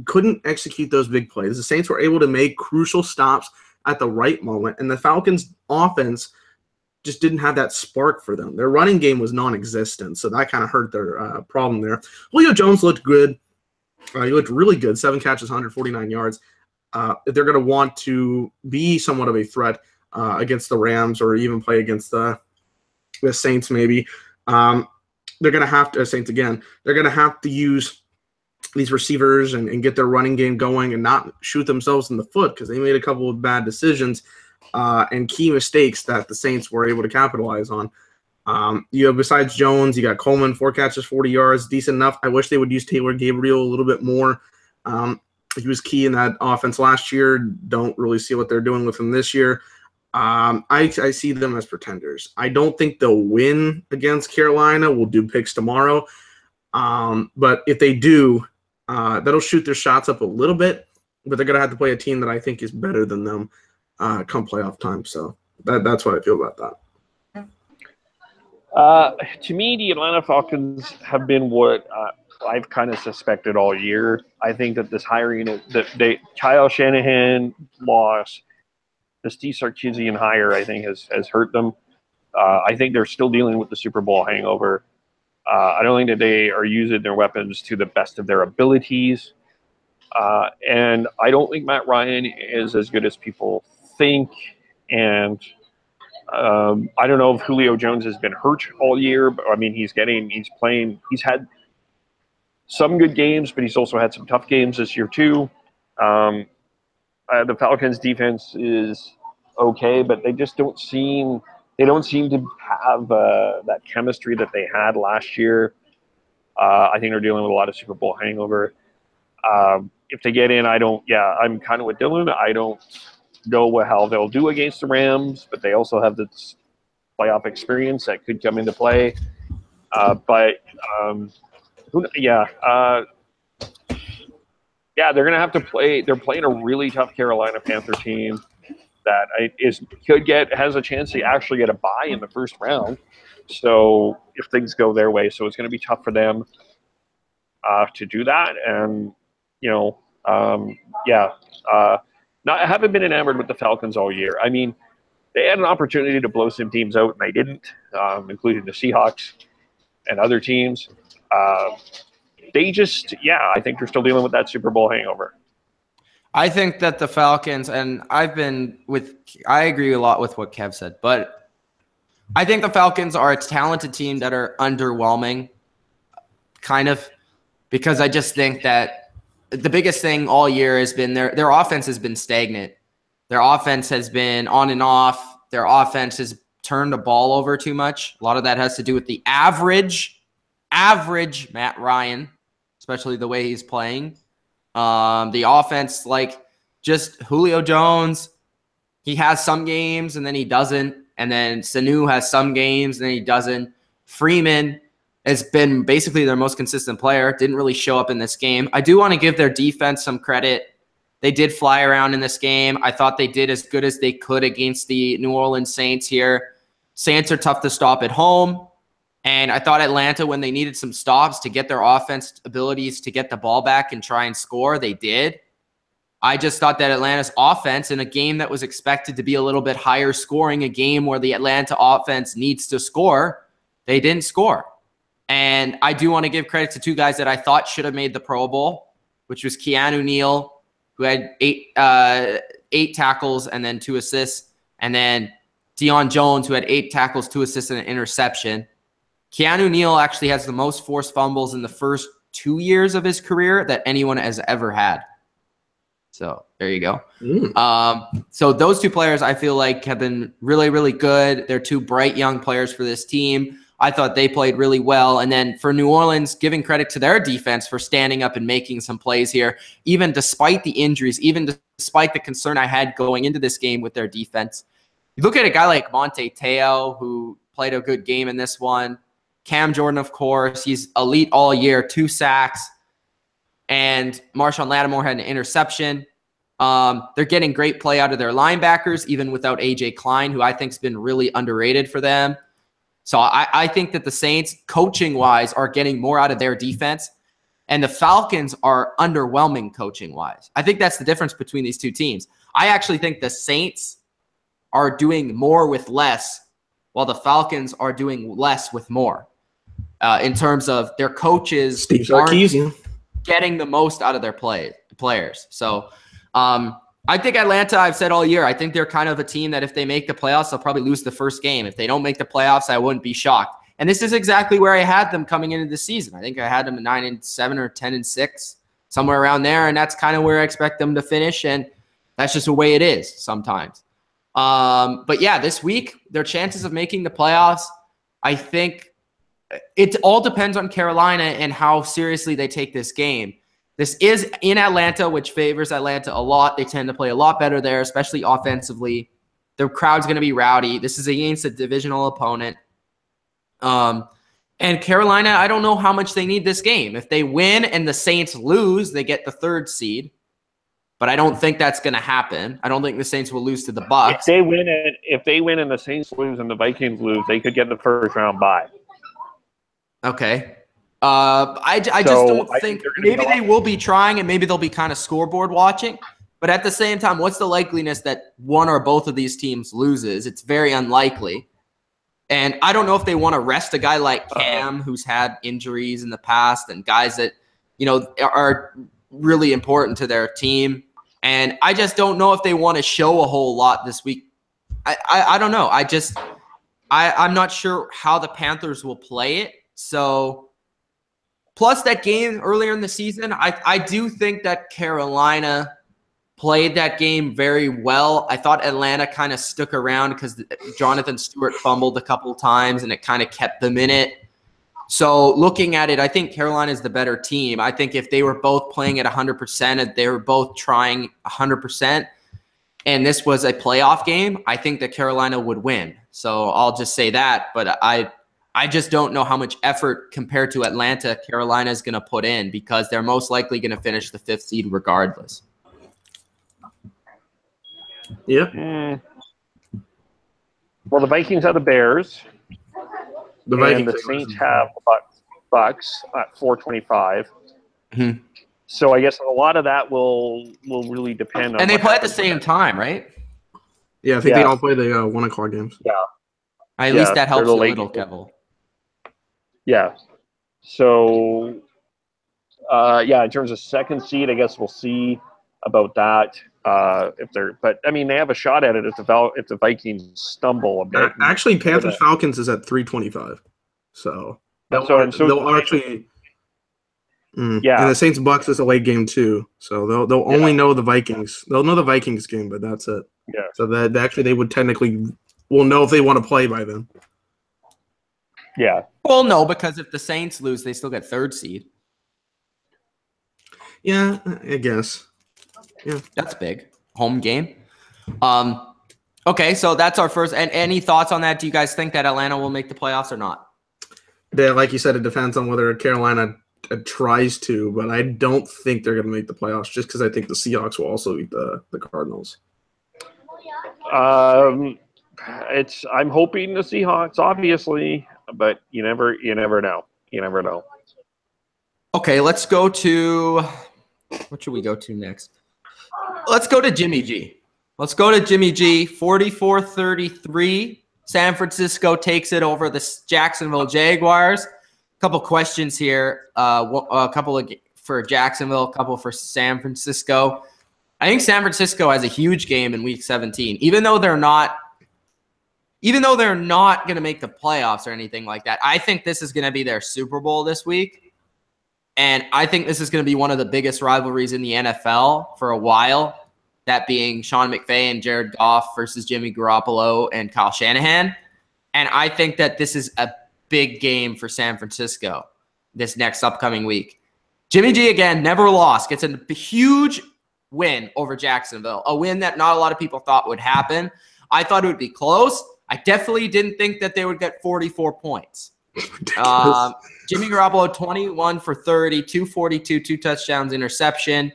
couldn't execute those big plays. The Saints were able to make crucial stops at the right moment, and the Falcons' offense just didn't have that spark for them. Their running game was non-existent, so that kind of hurt their problem there. Julio Jones looked good. He looked really good. 7 catches, 149 yards. They're going to want to be somewhat of a threat against the Rams or even play against the Saints maybe. They're going to have to, Saints again, they're going to have to use these receivers and get their running game going and not shoot themselves in the foot because they made a couple of bad decisions and key mistakes that the Saints were able to capitalize on. Besides Jones, you got Coleman, 4 catches, 40 yards, decent enough. I wish they would use Taylor Gabriel a little bit more. He was key in that offense last year. Don't really see what they're doing with him this year. I see them as pretenders. I don't think they'll win against Carolina. We'll do picks tomorrow. But if they do, that'll shoot their shots up a little bit. But they're going to have to play a team that I think is better than them come playoff time. So that's what I feel about that. To me, the Atlanta Falcons have been what I've kind of suspected all year. I think that this hiring, Kyle Shanahan loss, the Steve Sarkisian hire, I think, has hurt them. I think they're still dealing with the Super Bowl hangover. I don't think that they are using their weapons to the best of their abilities. And I don't think Matt Ryan is as good as people think, and I don't know if Julio Jones has been hurt all year, but I mean, he's playing. He's had some good games, but he's also had some tough games this year too. The Falcons' defense is okay, but they just don't seem to have that chemistry that they had last year. I think they're dealing with a lot of Super Bowl hangover. If they get in, I'm kind of with Dylan. I don't know how they'll do against the Rams, but they also have this playoff experience that could come into play. They're going to have to play. They're playing a really tough Carolina Panther team that has a chance to actually get a bye in the first round. So if things go their way, so it's going to be tough for them to do that. And I haven't been enamored with the Falcons all year. I mean, they had an opportunity to blow some teams out, and they didn't, including the Seahawks and other teams. I think they're still dealing with that Super Bowl hangover. I think that the Falcons, and I agree a lot with what Kev said, but I think the Falcons are a talented team that are underwhelming, kind of, because I just think that the biggest thing all year has been their offense has been stagnant. Their offense has been on and off. Their offense has turned the ball over too much. A lot of that has to do with the average Matt Ryan, especially the way he's playing. The offense, like just Julio Jones, he has some games and then he doesn't. And then Sanu has some games and then he doesn't. Freeman has been basically their most consistent player. Didn't really show up in this game. I do want to give their defense some credit. They did fly around in this game. I thought they did as good as they could against the New Orleans Saints here. Saints are tough to stop at home. And I thought Atlanta, when they needed some stops to get their offense abilities to get the ball back and try and score, they did. I just thought that Atlanta's offense, in a game that was expected to be a little bit higher scoring, a game where the Atlanta offense needs to score, they didn't score. And I do want to give credit to two guys that I thought should have made the Pro Bowl, which was Keanu Neal, who had eight tackles and then 2 assists, and then Deion Jones, who had 8 tackles, 2 assists, and an interception. Keanu Neal actually has the most forced fumbles in the first 2 years of his career that anyone has ever had. So there you go. So those two players I feel like have been really, really good. They're two bright young players for this team. I thought they played really well. And then for New Orleans, giving credit to their defense for standing up and making some plays here, even despite the injuries, even despite the concern I had going into this game with their defense. You look at a guy like Monte Teo, who played a good game in this one. Cam Jordan, of course, he's elite all year, 2 sacks. And Marshawn Lattimore had an interception. They're getting great play out of their linebackers, even without A.J. Klein, who I think has been really underrated for them. So I think that the Saints, coaching-wise, are getting more out of their defense. And the Falcons are underwhelming coaching-wise. I think that's the difference between these two teams. I actually think the Saints are doing more with less, while the Falcons are doing less with more. In terms of their coaches aren't getting the most out of their players. So I think Atlanta, I've said all year, I think they're kind of a team that if they make the playoffs, they'll probably lose the first game. If they don't make the playoffs, I wouldn't be shocked. And this is exactly where I had them coming into the season. I think I had them at 9-7 or 10-6, somewhere around there. And that's kind of where I expect them to finish. And that's just the way it is sometimes. But yeah, this week, their chances of making the playoffs, I think it all depends on Carolina and how seriously they take this game. This is in Atlanta, which favors Atlanta a lot. They tend to play a lot better there, especially offensively. The crowd's going to be rowdy. This is against a divisional opponent. And Carolina, I don't know how much they need this game. If they win and the Saints lose, they get the 3rd seed. But I don't think that's going to happen. I don't think the Saints will lose to the Bucs. If they win and the Saints lose and the Vikings lose, they could get the first round bye. Okay. I just don't think maybe they will be trying and maybe they'll be kind of scoreboard watching. But at the same time, what's the likeliness that one or both of these teams loses? It's very unlikely. And I don't know if they want to rest a guy like Cam, who's had injuries in the past, and guys that, are really important to their team. And I just don't know if they want to show a whole lot this week. I don't know. I'm not sure how the Panthers will play it. So plus that game earlier in the season, I do think that Carolina played that game very well. I thought Atlanta kind of stuck around because Jonathan Stewart fumbled a couple times and it kind of kept them in it. So looking at it, I think Carolina is the better team. I think if they were both playing at 100% and they were both trying 100% and this was a playoff game, I think that Carolina would win. So I'll just say that. But I just don't know how much effort compared to Atlanta Carolina is going to put in because they're most likely going to finish the 5th seed regardless. Yeah. Well, the Vikings have the Bears. The Saints have Bucks at 425. Mm-hmm. So I guess a lot of that will really depend on. And they play at the same time, right? Yeah, I think they all play the 1 o'clock games. Yeah. At least that helps a little, Kevin. Yeah. So, in terms of 2nd seed, I guess we'll see about that. But I mean, they have a shot at it if the Vikings stumble a bit. Actually, Panthers Falcons is at 325, so they'll actually. And the Saints Bucks is a late game too, so they'll only know the Vikings. They'll know the Vikings game, but that's it. Yeah. So that actually they would technically will know if they want to play by then. Yeah. Well, no, because if the Saints lose, they still get 3rd seed. Yeah, I guess. Yeah, that's big. Home game. Okay, so that's our first. And any thoughts on that? Do you guys think that Atlanta will make the playoffs or not? Yeah, like you said, it depends on whether Carolina tries to, but I don't think they're going to make the playoffs just because I think the Seahawks will also beat the Cardinals. I'm hoping the Seahawks, obviously, but you never know. You never know. Okay, let's go to what should we go to next? Let's go to Jimmy G. 44-33. San Francisco takes it over the Jacksonville Jaguars. A couple questions here. A couple for Jacksonville, a couple for San Francisco. I think San Francisco has a huge game in Week 17, even though they're not going to make the playoffs or anything like that. I think this is going to be their Super Bowl this week. And I think this is going to be one of the biggest rivalries in the NFL for a while, that being Sean McVay and Jared Goff versus Jimmy Garoppolo and Kyle Shanahan. And I think that this is a big game for San Francisco this next upcoming week. Jimmy G, again, never lost. Gets a huge win over Jacksonville, a win that not a lot of people thought would happen. I thought it would be close. I definitely didn't think that they would get 44 points. Jimmy Garoppolo, 21 for 30, 242, 2 touchdowns, interception.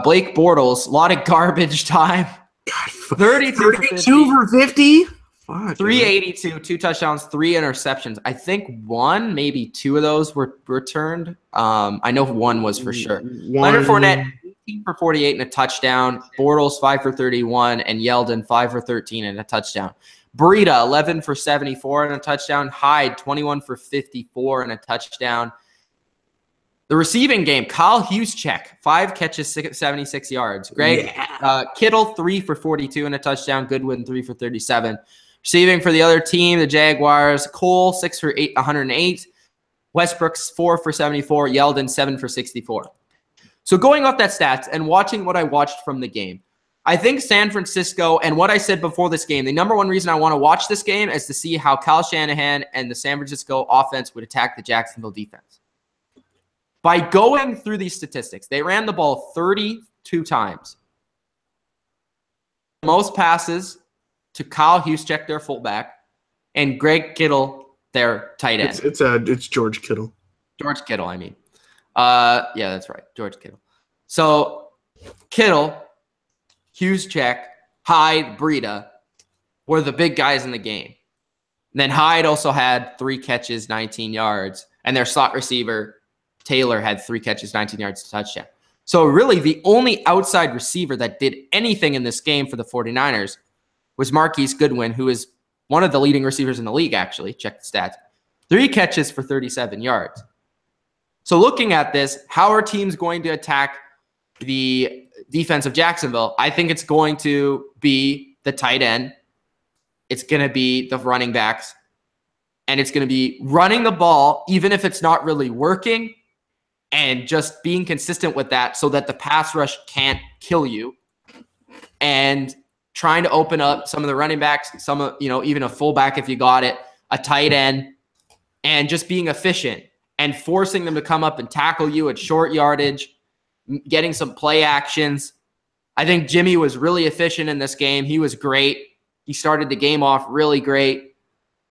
Blake Bortles, a lot of garbage time. God, 32 for 50? Fuck, 382, 2 touchdowns, 3 interceptions. I think maybe 2 of those were returned. I know 1 was for sure. Leonard Fournette, 18 for 48 and a touchdown. Bortles, 5 for 31, and Yeldon, 5 for 13 and a touchdown. Breida, 11 for 74 and a touchdown. Hyde, 21 for 54 and a touchdown. The receiving game, Kyle Juszczyk, 5 catches, 76 yards. Kittle, 3 for 42 and a touchdown. Goodwin, 3 for 37. Receiving for the other team, the Jaguars, Cole, 6 for 108. Westbrook's 4 for 74. Yeldon, 7 for 64. So going off that stats and watching what I watched from the game, I think San Francisco, and what I said before this game, the number one reason I want to watch this game is to see how Kyle Shanahan and the San Francisco offense would attack the Jacksonville defense. By going through these statistics, they ran the ball 32 times. Most passes to Kyle Juszczyk, their fullback, and Greg Kittle, their tight end. It's George Kittle. George Kittle, I mean. Yeah, that's right. George Kittle. So Kittle, Juszczyk, Hyde, Breida were the big guys in the game. And then Hyde also had 3 catches, 19 yards. And their slot receiver, Taylor, had 3 catches, 19 yards, touchdown. So really the only outside receiver that did anything in this game for the 49ers was Marquise Goodwin, who is one of the leading receivers in the league, actually. Check the stats. 3 catches for 37 yards. So looking at this, how are teams going to attack the defense of Jacksonville, I think it's going to be the tight end. It's going to be the running backs. And it's going to be running the ball, even if it's not really working, and just being consistent with that so that the pass rush can't kill you. And trying to open up some of the running backs, some of, even a fullback if you got it, a tight end, and just being efficient and forcing them to come up and tackle you at short yardage, getting some play actions. I think Jimmy was really efficient in this game. He was great. He started the game off really great.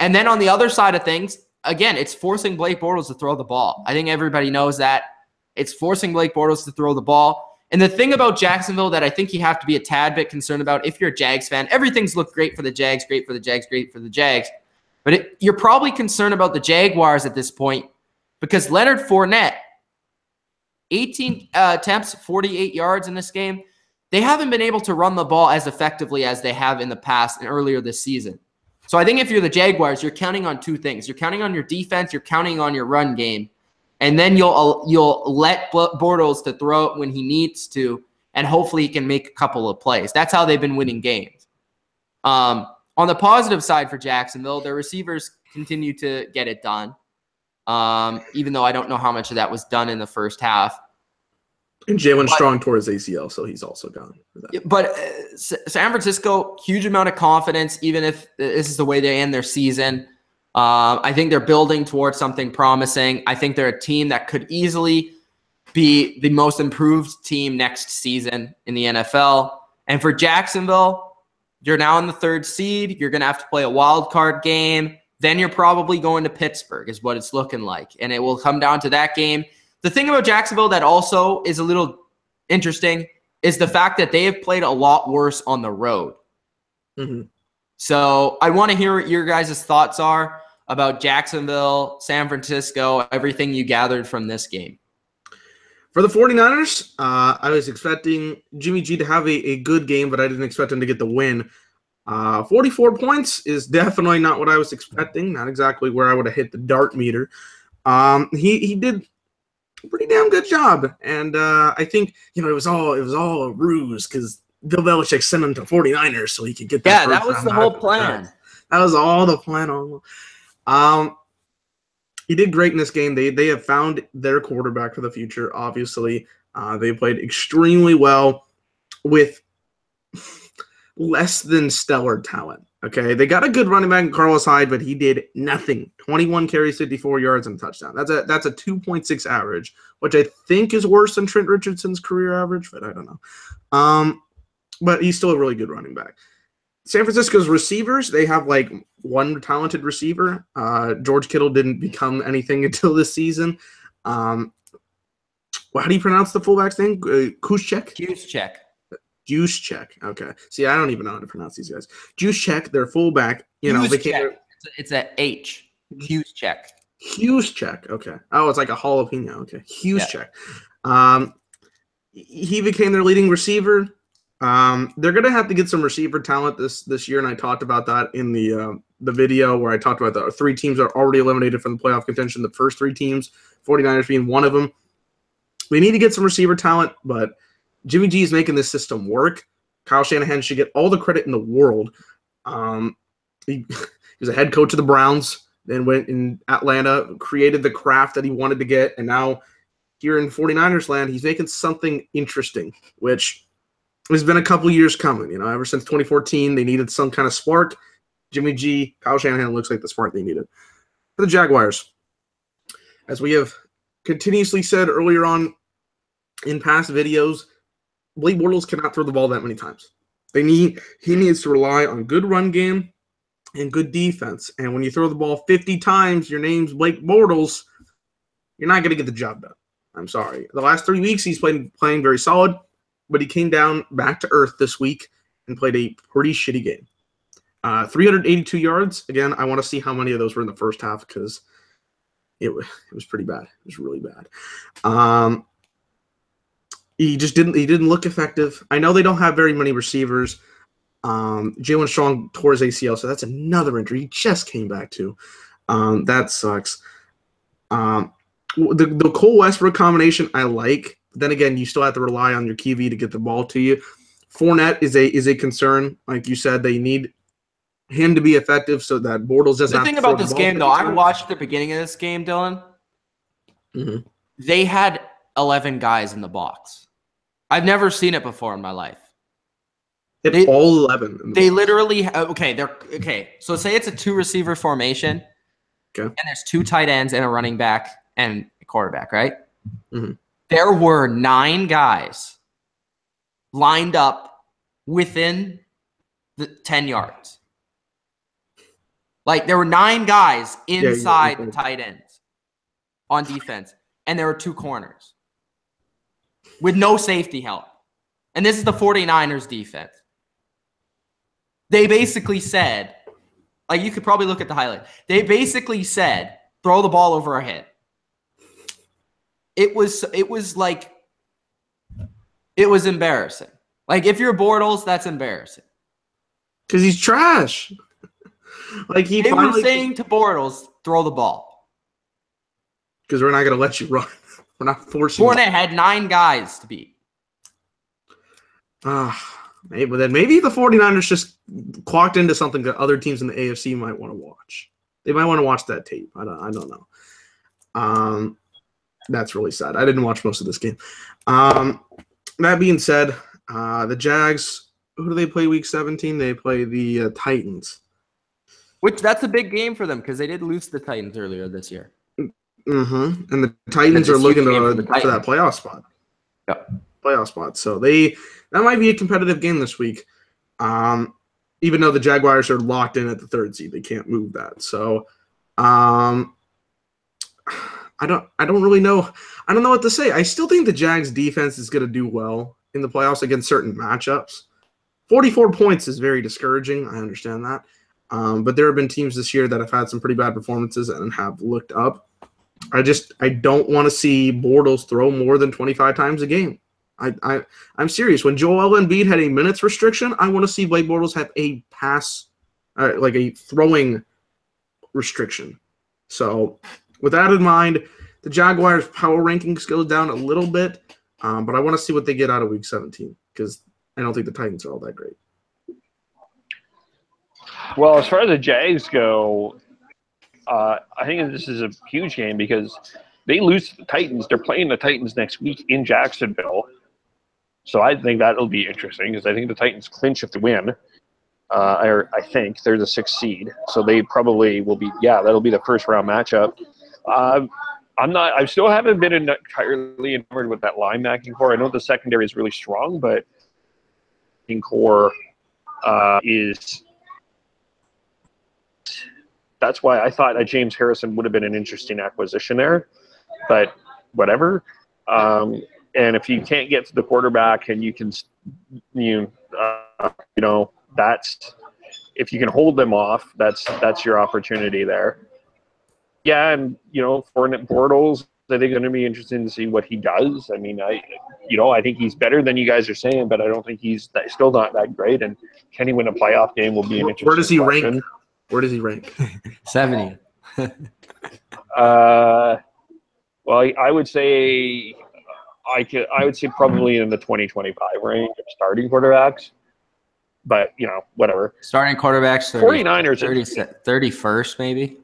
And then on the other side of things, again, it's forcing Blake Bortles to throw the ball. I think everybody knows that. It's forcing Blake Bortles to throw the ball. And the thing about Jacksonville that I think you have to be a tad bit concerned about, if you're a Jags fan, everything's looked great for the Jags, great for the Jags, great for the Jags. But you're probably concerned about the Jaguars at this point because Leonard Fournette, 18 attempts, 48 yards in this game. They haven't been able to run the ball as effectively as they have in the past and earlier this season. So I think if you're the Jaguars, you're counting on two things. You're counting on your defense. You're counting on your run game. And then you'll let Bortles to throw it when he needs to, and hopefully he can make a couple of plays. That's how they've been winning games. On the positive side for Jacksonville, their receivers continue to get it done, even though I don't know how much of that was done in the first half. And Jalen Strong tore his ACL, so he's also gone for that. But San Francisco, huge amount of confidence, even if this is the way they end their season. I think they're building towards something promising. I think they're a team that could easily be the most improved team next season in the NFL. And for Jacksonville, you're now in the 3rd seed. You're going to have to play a wild card game. Then you're probably going to Pittsburgh is what it's looking like. And it will come down to that game. The thing about Jacksonville that also is a little interesting is the fact that they have played a lot worse on the road. Mm-hmm. So I want to hear what your guys' thoughts are about Jacksonville, San Francisco, everything you gathered from this game. For the 49ers, I was expecting Jimmy G to have a good game, but I didn't expect him to get the win. 44 points is definitely not what I was expecting, not exactly where I would have hit the dart meter. He did a pretty damn good job, and I think it was all a ruse because Bill Belichick sent him to 49ers so he could get that. Yeah, that was the whole plan. That was all the plan on. He did great in this game. They have found their quarterback for the future, obviously. They played extremely well with less than stellar talent. Okay, they got a good running back in Carlos Hyde, but he did nothing. 21 carries, 54 yards, and a touchdown. That's a 2.6 average, which I think is worse than Trent Richardson's career average, but I don't know. But he's still a really good running back. San Francisco's receivers, they have like one talented receiver. George Kittle didn't become anything until this season. How do you pronounce the fullback's name? Juszczyk? Juszczyk. Okay. See, I don't even know how to pronounce these guys. Juszczyk, their fullback. It's a H. Juszczyk. Okay. Oh, it's like a jalapeno. Okay. Juszczyk. Yeah. He became their leading receiver. They're gonna have to get some receiver talent this year, and I talked about that in the video where I talked about the 3 teams are already eliminated from the playoff contention. The first 3 teams, 49ers being one of them. We need to get some receiver talent, but Jimmy G is making this system work. Kyle Shanahan should get all the credit in the world. He was a head coach of the Browns, then went in Atlanta, created the craft that he wanted to get, and now here in 49ers land, he's making something interesting, which has been a couple years coming. Ever since 2014, they needed some kind of spark. Jimmy G, Kyle Shanahan looks like the spark they needed. For the Jaguars, as we have continuously said earlier on in past videos, Blake Bortles cannot throw the ball that many times. He needs to rely on good run game and good defense. And when you throw the ball 50 times, your name's Blake Bortles, you're not going to get the job done. I'm sorry. The last 3 weeks, he's playing very solid, but he came down back to earth this week and played a pretty shitty game. 382 yards. Again, I want to see how many of those were in the first half because it was pretty bad. It was really bad. He didn't look effective. I know they don't have very many receivers. Jalen Strong tore his ACL, so that's another injury he just came back to. That sucks. The Cole Westbrook combination I like, Then again, you still have to rely on your QB to get the ball to you. Fournette is a concern. Like you said, they need him to be effective so that Bortles doesn't The have thing to throw about the this ball game, 50 though, I times. watched the beginning of this game, Dylan. Mhm. They had 11 guys in the box. I've never seen it before in my life. All 11. They literally okay. So say it's a 2-receiver formation, Okay. and there's 2 tight ends and a running back and a quarterback, right? Mhm. There were 9 guys lined up within the 10 yards. Like there were 9 guys inside the tight ends on defense, and there were 2 corners with no safety help. And this is the 49ers defense. They basically said, like you could probably look at the highlight. They basically said, throw the ball over our head. It was embarrassing. Like if you're Bortles, that's embarrassing. Because he's trash. Like They were saying to Bortles, throw the ball. Because we're not going to let you run. We're not forcing Fournette had 9 guys to beat. Maybe the 49ers just clocked into something that other teams in the AFC might want to watch. They might want to watch that tape. I don't know. That's really sad. I didn't watch most of this game. That being said, the Jags, who do they play week 17? They play the Titans. Which that's a big game for them because they did lose the Titans earlier this year. Mm-hmm. And the Titans are looking for that playoff spot. Yep. Playoff spot. So that might be a competitive game this week. Even though the Jaguars are locked in at the 3rd seed, they can't move that. So I don't really know. I don't know what to say. I still think the Jags defense is going to do well in the playoffs against certain matchups. 44 points is very discouraging. I understand that. But there have been teams this year that have had some pretty bad performances and have looked up. I don't want to see Bortles throw more than 25 times a game. I'm serious. When Joel Embiid had a minutes restriction, I want to see Blake Bortles have a pass, like a throwing restriction. So with that in mind, the Jaguars' power rankings goes down a little bit, but I want to see what they get out of Week 17 because I don't think the Titans are all that great. Well, as far as the Jags go, I think this is a huge game because they lose to the Titans. They're playing the Titans next week in Jacksonville. So I think that'll be interesting because I think the Titans clinch if they win. I think they're the 6th seed. So they probably will be, that'll be the first round matchup. I still haven't been entirely enamored with that linebacking core. I know the secondary is really strong, but the core is. That's why I thought that James Harrison would have been an interesting acquisition there, but whatever. And if you can't get to the quarterback and that's if you can hold them off, that's your opportunity there. Yeah, and for Bortles, I think it's going to be interesting to see what he does. I mean, I think he's better than you guys are saying, but I don't think he's still not that great. And can he win a playoff game will be an interesting Where does he question. rank? Where does he rank? 70. Well, I would say probably in the 20-25 range of starting quarterbacks. But, whatever. Starting quarterbacks, 49ers 31st, maybe.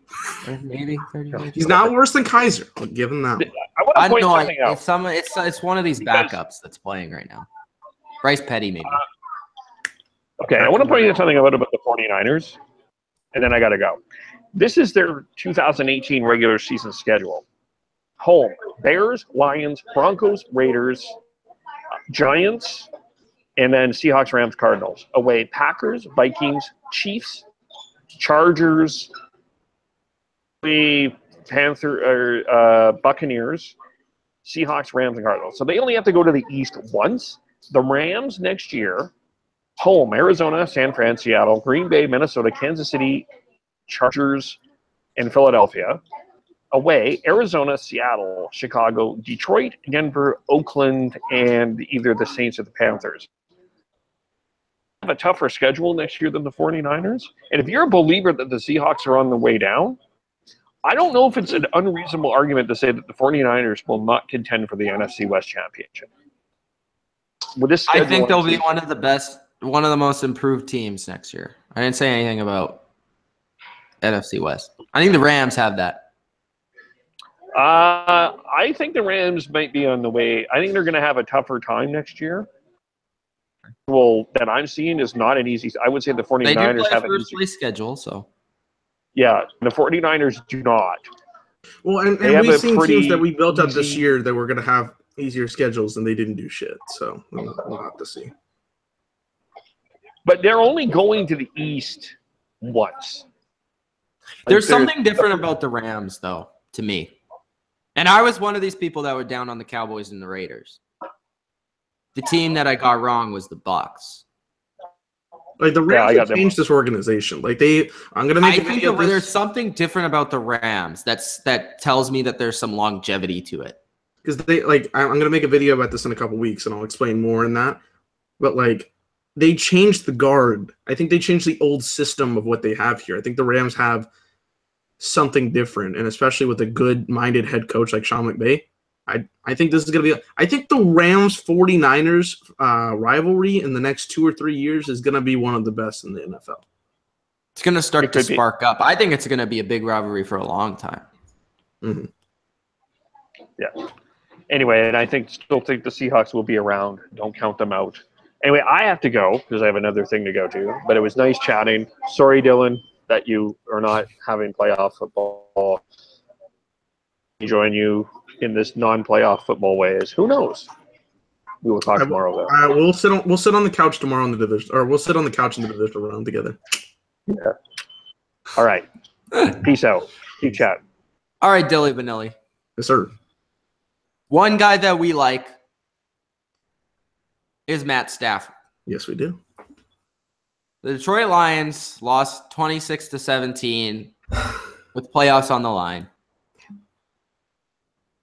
Maybe 31st. He's not worse than Kaiser. I'll give him that one. I want to point something out. It's one of these backups that's playing right now. Bryce Petty, maybe. Okay, I want to point you something out about the 49ers, and then I got to go. This is their 2018 regular season schedule. Home, Bears, Lions, Broncos, Raiders, Giants, and then Seahawks, Rams, Cardinals. Away, Packers, Vikings, Chiefs, Chargers, Buccaneers, Seahawks, Rams, and Cardinals. So they only have to go to the East once. The Rams next year, home, Arizona, San Fran, Seattle, Green Bay, Minnesota, Kansas City, Chargers, and Philadelphia. Away, Arizona, Seattle, Chicago, Detroit, Denver, Oakland, and either the Saints or the Panthers. Have a tougher schedule next year than the 49ers. And if you're a believer that the Seahawks are on the way down, I don't know if it's an unreasonable argument to say that the 49ers will not contend for the NFC West Championship. With this I think they'll schedule, be one of the best, one of the most improved teams next year. I didn't say anything about NFC West. I think the Rams have that. I think the Rams might be on the way. I think they're going to have a tougher time next year. Well, that I'm seeing is not an easy. I would say the 49ers They do play have a an first easy. place schedule, so. Yeah, the 49ers do not. Well, and have we've a seen pretty teams that we built up this easy- year that were going to have easier schedules, and they didn't do shit. So we'll have to see. But they're only going to the East once. There's something different about the Rams, though, to me. And I was one of these people that were down on the Cowboys and the Raiders. The team that I got wrong was the Bucs. Like the Rams have changed this organization. Like I'm gonna make. I think there's something different about the Rams that tells me that there's some longevity to it. Because I'm gonna make a video about this in a couple weeks, and I'll explain more in that. But like, they changed the guard. I think they changed the old system of what they have here. I think the Rams have something different, and especially with a good-minded head coach like Sean McVay. I think this is going to be – I think the Rams-49ers rivalry in the next 2 or 3 years is going to be one of the best in the NFL. It's going to start to spark up. I think it's going to be a big rivalry for a long time. Mm-hmm. Yeah. Anyway, and I still think the Seahawks will be around. Don't count them out. Anyway, I have to go because I have another thing to go to. But it was nice chatting. Sorry, Dylan, that you are not having playoff football. Join you in this non-playoff football ways. Who knows? We will talk tomorrow, though. We'll sit on the couch tomorrow in the division, or we'll sit on the couch in the divisional round together. Yeah. All right. Peace out. Keep chatting. All right, Dilly Vanilli. Yes, sir. One guy that we like is Matt Stafford. Yes, we do. The Detroit Lions lost 26-17 with playoffs on the line.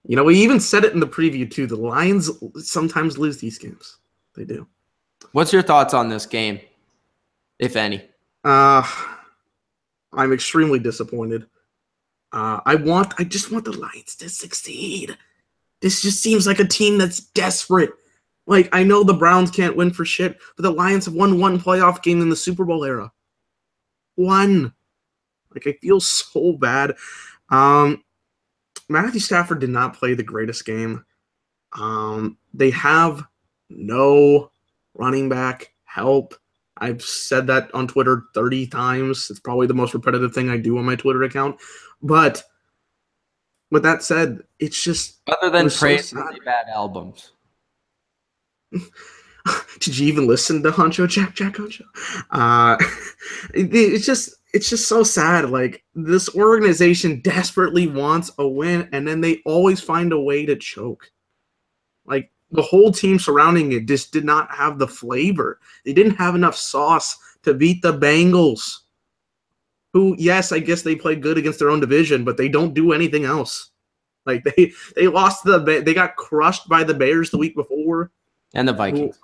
You know, we even said it in the preview, too. The Lions sometimes lose these games. They do. What's your thoughts on this game, if any? I'm extremely disappointed. I just want the Lions to succeed. This just seems like a team that's desperate. Like, I know the Browns can't win for shit, but the Lions have won one playoff game in the Super Bowl era. One. Like, I feel so bad. Matthew Stafford did not play the greatest game. They have no running back help. I've said that on Twitter 30 times. It's probably the most repetitive thing I do on my Twitter account. But with that said, it's just... Other than praise really bad albums. Did you even listen to Jack Honcho? It's just so sad. Like, this organization desperately wants a win, and then they always find a way to choke. Like, the whole team surrounding it just did not have the flavor. They didn't have enough sauce to beat the Bengals, who, yes, I guess they played good against their own division, but they don't do anything else. Like, they lost they got crushed by the Bears the week before. And the Vikings.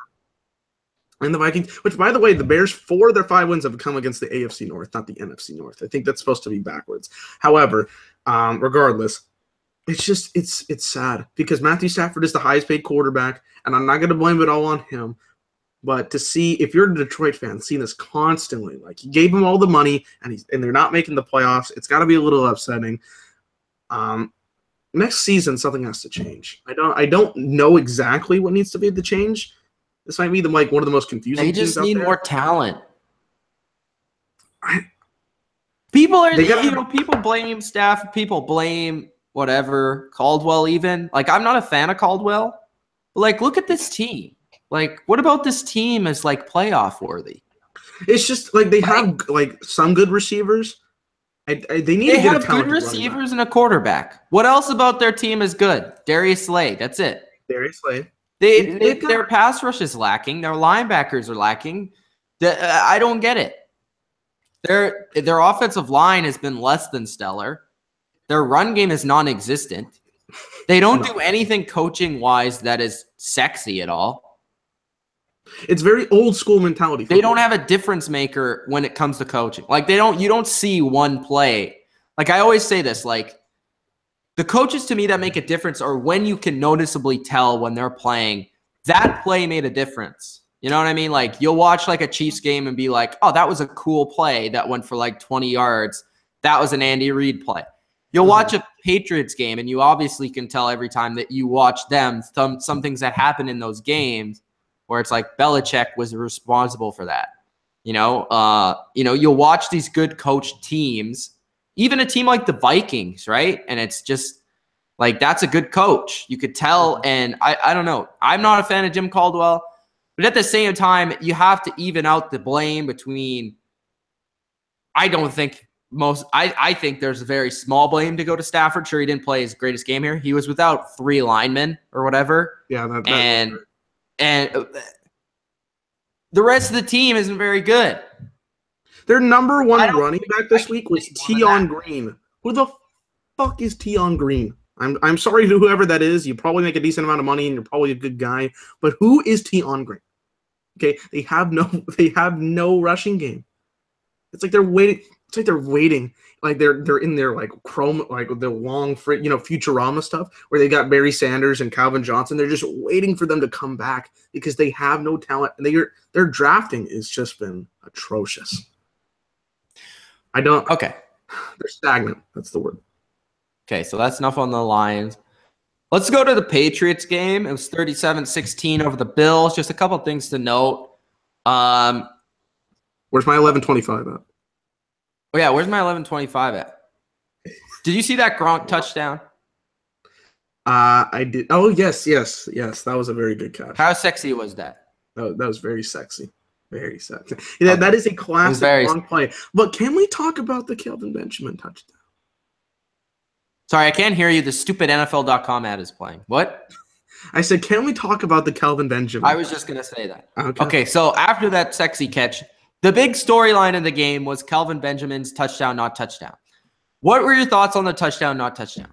And the Vikings, which, by the way, the Bears, 4 of their 5 wins have come against the AFC North, not the NFC North. I think that's supposed to be backwards. However, regardless, it's sad because Matthew Stafford is the highest paid quarterback, and I'm not going to blame it all on him. But to see, if you're a Detroit fan, seeing this constantly, like, he gave him all the money, and they're not making the playoffs, it's got to be a little upsetting. Next season, something has to change. I don't know exactly what needs to be the change. This might be one of the most confusing. They just need more talent. People blame Staff. People blame whatever Caldwell. Even like, I'm not a fan of Caldwell. But like, look at this team. Like, what about this team is like playoff worthy? It's just like they have like some good receivers. They have good receivers and a quarterback. What else about their team is good? Darius Slay. That's it. Darius Slay. Their pass rush is lacking. Their linebackers are lacking. I don't get it. Their offensive line has been less than stellar. Their run game is non-existent. They don't do anything coaching-wise that is sexy at all. It's very old school mentality. They don't have a difference maker when it comes to coaching. Like, you don't see one play like I always say this, like the coaches to me that make a difference are when you can noticeably tell when they're playing that play made a difference. You know what I mean? Like you'll watch like a Chiefs game and be like, oh, that was a cool play that went for like 20 yards. That was an Andy Reid play. You'll watch a Patriots game and you obviously can tell every time that you watch them some things that happen in those games where it's like Belichick was responsible for that. You'll watch these good coached teams, even a team like the Vikings, right? And it's just like that's a good coach. You could tell. And I don't know. I'm not a fan of Jim Caldwell. But at the same time, you have to even out the blame between I think there's a very small blame to go to Stafford. Sure, he didn't play his greatest game here. He was without 3 linemen or whatever. Yeah, and the rest of the team isn't very good. Their number one running back this week was Tion Green. Who the fuck is Tion Green? I'm sorry to whoever that is. You probably make a decent amount of money and you're probably a good guy. But who is Tion Green? Okay, they have no rushing game. It's like they're waiting. It's like they're waiting. Like they're in their like chrome, like the long Futurama stuff where they got Barry Sanders and Calvin Johnson. They're just waiting for them to come back because they have no talent and their drafting has just been atrocious. Okay. They're stagnant. That's the word. Okay, so that's enough on the Lions. Let's go to the Patriots game. It was 37-16 over the Bills. Just a couple things to note. Where's my 11-25 at? Oh, yeah, where's my 11-25 at? Did you see that Gronk touchdown? I did. Oh, yes. That was a very good catch. How sexy was that? That was very sexy. Very sexy. Yeah, that is a classic Gronk play. But can we talk about the Kelvin Benjamin touchdown? Sorry, I can't hear you. The stupid NFL.com ad is playing. What? I said, can we talk about the Kelvin Benjamin? I was just going to say that. Okay, so after that sexy catch, the big storyline of the game was Kelvin Benjamin's touchdown, not touchdown. What were your thoughts on the touchdown, not touchdown?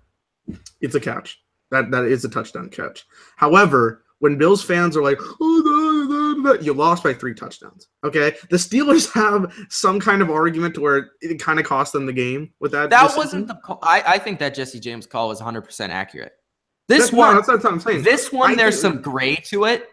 It's a catch. That is a touchdown catch. However, when Bills fans are like, oh, you lost by 3 touchdowns. Okay? The Steelers have some kind of argument where it kind of cost them the game with that. That wasn't the call. I think that Jesse James call was 100% accurate. That's what I'm saying. This one, there's some gray to it.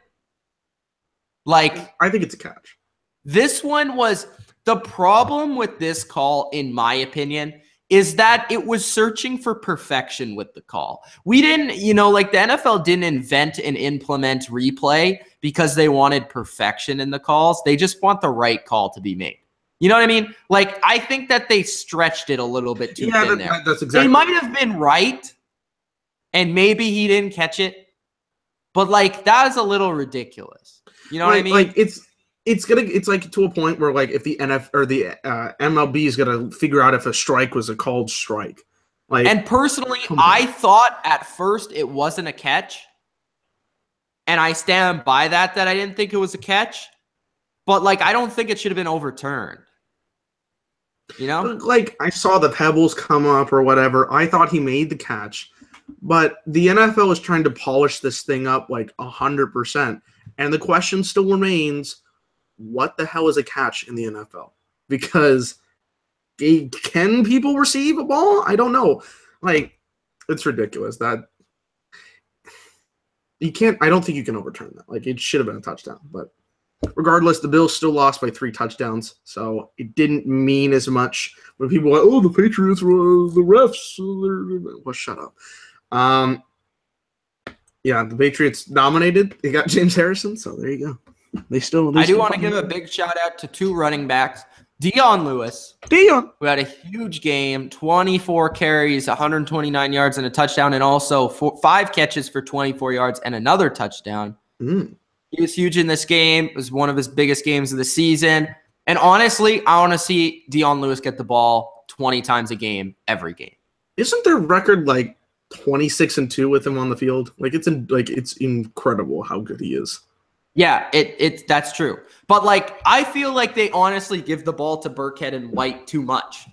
Like, I think it's a catch. This one was the problem with this call, in my opinion, is that it was searching for perfection with the call. We didn't, like the NFL didn't invent and implement replay because they wanted perfection in the calls. They just want the right call to be made. You know what I mean? Like, I think that they stretched it a little bit too thin there. That's exactly. They might have been right, and maybe he didn't catch it, but like that is a little ridiculous. You know what I mean? Like it's like to a point where like if the NFL or the MLB is gonna figure out if a strike was a called strike. Like, and personally, I thought at first it wasn't a catch, and I stand by that I didn't think it was a catch, but like I don't think it should have been overturned. Like I saw the pebbles come up or whatever. I thought he made the catch, but the NFL is trying to polish this thing up like 100%, and the question still remains. What the hell is a catch in the NFL? Because can people receive a ball? I don't know. Like, it's ridiculous that you can't. I don't think you can overturn that. Like, it should have been a touchdown. But regardless, the Bills still lost by 3 touchdowns, so it didn't mean as much when people were like, "Oh, the Patriots were the refs." Well, shut up. Yeah, the Patriots dominated. They got James Harrison, so there you go. I do want to give a big shout out to 2 running backs. Dion Lewis, who had a huge game, 24 carries, 129 yards and a touchdown, and also 5 catches for 24 yards and another touchdown. He was huge in this game. It was one of his biggest games of the season. And honestly, I want to see Dion Lewis get the ball 20 times a game, every game. Isn't their record like 26-2 with him on the field? Like it's incredible how good he is. Yeah, that's true. But like I feel like they honestly give the ball to Burkhead and White too much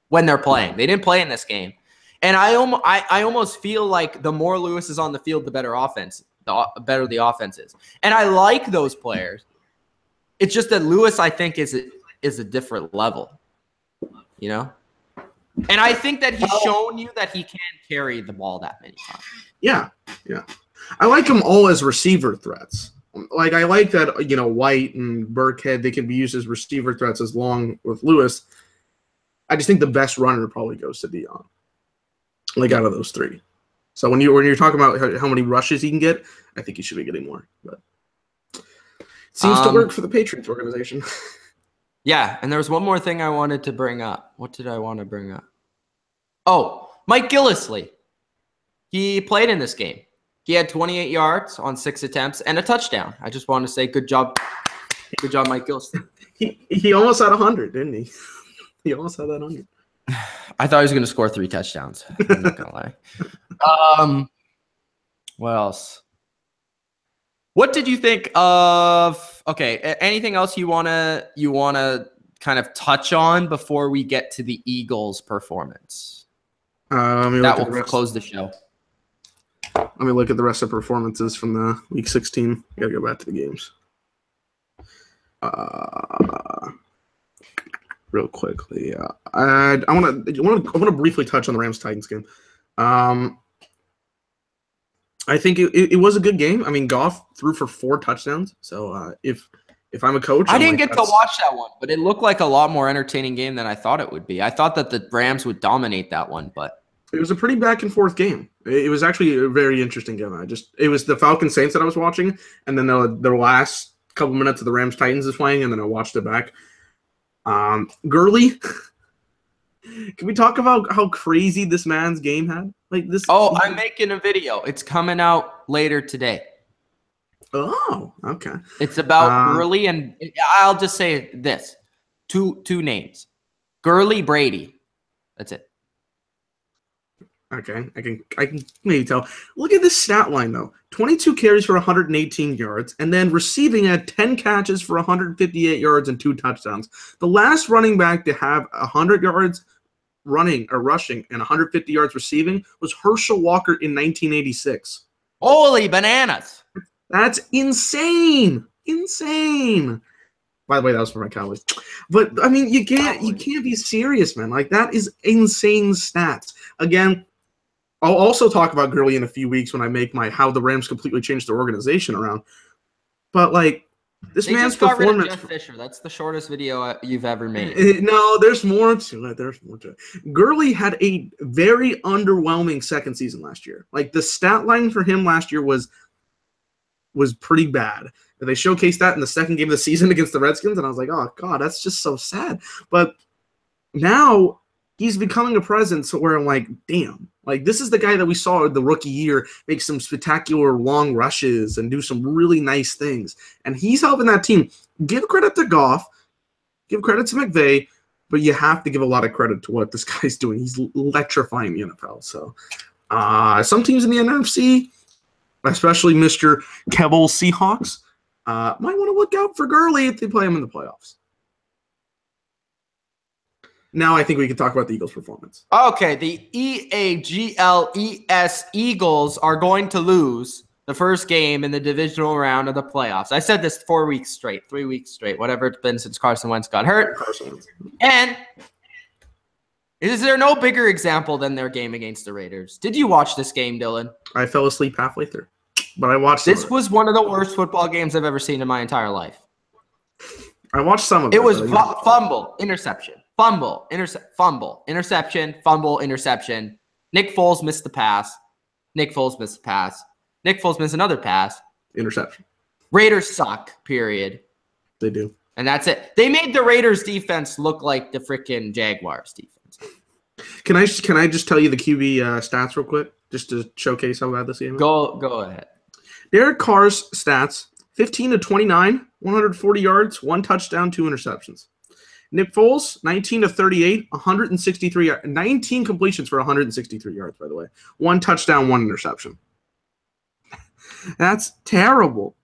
when they're playing. They didn't play in this game. And I almost feel like the more Lewis is on the field, the better the offense is. And I like those players. It's just that Lewis, I think, is a different level. And I think that he's shown you that he can carry the ball that many times. Yeah. I like them all as receiver threats. Like, I like that, White and Burkhead, they can be used as receiver threats as long with Lewis. I just think the best runner probably goes to Dion. Like, out of those three. So when you're talking about how many rushes he can get, I think he should be getting more. But it seems to work for the Patriots organization. Yeah, and there was one more thing I wanted to bring up. What did I want to bring up? Oh, Mike Gillislee. He played in this game. He had 28 yards on 6 attempts and a touchdown. I just want to say good job. Good job, Mike Gillislee. He almost had 100, didn't he? He almost had that 100. I thought he was going to score 3 touchdowns. I'm not going to lie. What else? What did you think of? Okay, anything else you wanna kind of touch on before we get to the Eagles' performance? That will close the show. Let me look at the rest of performances from the Week 16. I gotta go back to the games. Real quickly, I want to briefly touch on the Rams-Titans game. I think it was a good game. I mean, Goff threw for 4 touchdowns. So if I'm a coach, I didn't get to watch that one, but it looked like a lot more entertaining game than I thought it would be. I thought that the Rams would dominate that one, but it was a pretty back and forth game. It was actually a very interesting game. It was the Falcons Saints that I was watching, and then the last couple minutes of the Rams Titans is playing, and then I watched it back. Gurley. Can we talk about how crazy this man's game had? Like this. Oh, I'm making a video. It's coming out later today. Oh, okay. It's about Gurley, and I'll just say this: two names, Gurley, Brady. That's it. Okay, I can maybe tell. Look at this stat line though: 22 carries for 118 yards, and then receiving at 10 catches for 158 yards and 2 touchdowns. The last running back to have 100 yards running or rushing and 150 yards receiving was Herschel Walker in 1986. Holy bananas! That's insane! Insane. By the way, that was for my Cowboys. But I mean, you can't be serious, man. Like, that is insane stats. Again, I'll also talk about Gurley in a few weeks when I make my how the Rams completely changed their organization around. But like, this man's performance. Rid of Jeff Fisher. That's the shortest video you've ever made. No, there's more to it. There's more to it. Gurley had a very underwhelming second season last year. Like, the stat line for him last year was pretty bad. They showcased that in the second game of the season against the Redskins, and I was like, oh god, that's just so sad. But now he's becoming a presence where I'm like, damn. Like, this is the guy that we saw the rookie year make some spectacular long rushes and do some really nice things. And he's helping that team. Give credit to Goff. Give credit to McVay. But you have to give a lot of credit to what this guy's doing. He's electrifying the NFL. So some teams in the NFC, especially Mr. Kebble Seahawks, might want to look out for Gurley if they play him in the playoffs. Now I think we can talk about the Eagles' performance. Okay, the EAGLES Eagles are going to lose the first game in the divisional round of the playoffs. I said this 4 weeks straight, 3 weeks straight, whatever it's been since Carson Wentz got hurt. And is there no bigger example than their game against the Raiders? Did you watch this game, Dylan? I fell asleep halfway through, but I watched this. Was one of the worst football games I've ever seen in my entire life. I watched some of it. It was fumble, interception. Fumble, interception, fumble, interception. Nick Foles missed the pass. Nick Foles missed the pass. Nick Foles missed another pass. Interception. Raiders suck, period. They do. And that's it. They made the Raiders defense look like the freaking Jaguars defense. Can I just tell you the QB stats real quick, just to showcase how bad this game is? Go ahead. Derek Carr's stats: 15 to 29, 140 yards, 1 touchdown, 2 interceptions. Nick Foles, 19 to 38, 163, 19 completions for 163 yards, by the way. 1 touchdown, 1 interception. That's terrible.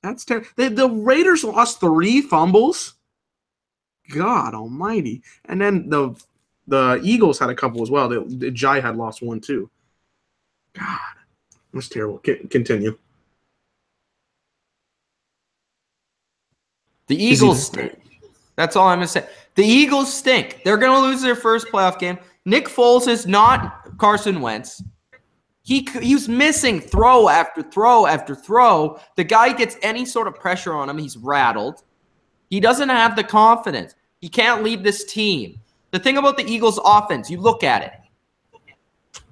That's terrible. The Raiders lost 3 fumbles. God almighty. And then the Eagles had a couple as well. The Jai had lost 1 too. God, that's terrible. Continue. The Eagles stink. That's all I'm going to say. The Eagles stink. They're going to lose their first playoff game. Nick Foles is not Carson Wentz. He's missing throw after throw after throw. The guy gets any sort of pressure on him, he's rattled. He doesn't have the confidence. He can't lead this team. The thing about the Eagles' offense, you look at it.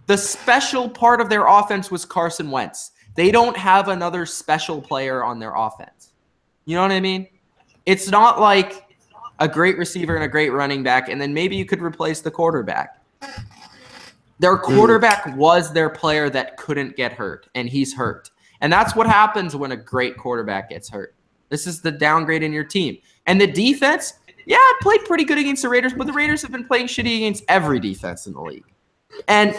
The special part of their offense was Carson Wentz. They don't have another special player on their offense. You know what I mean? It's not like a great receiver and a great running back, and then maybe you could replace the quarterback. Their quarterback was their player that couldn't get hurt, and he's hurt. And that's what happens when a great quarterback gets hurt. This is the downgrade in your team. And the defense, yeah, it played pretty good against the Raiders, but the Raiders have been playing shitty against every defense in the league. And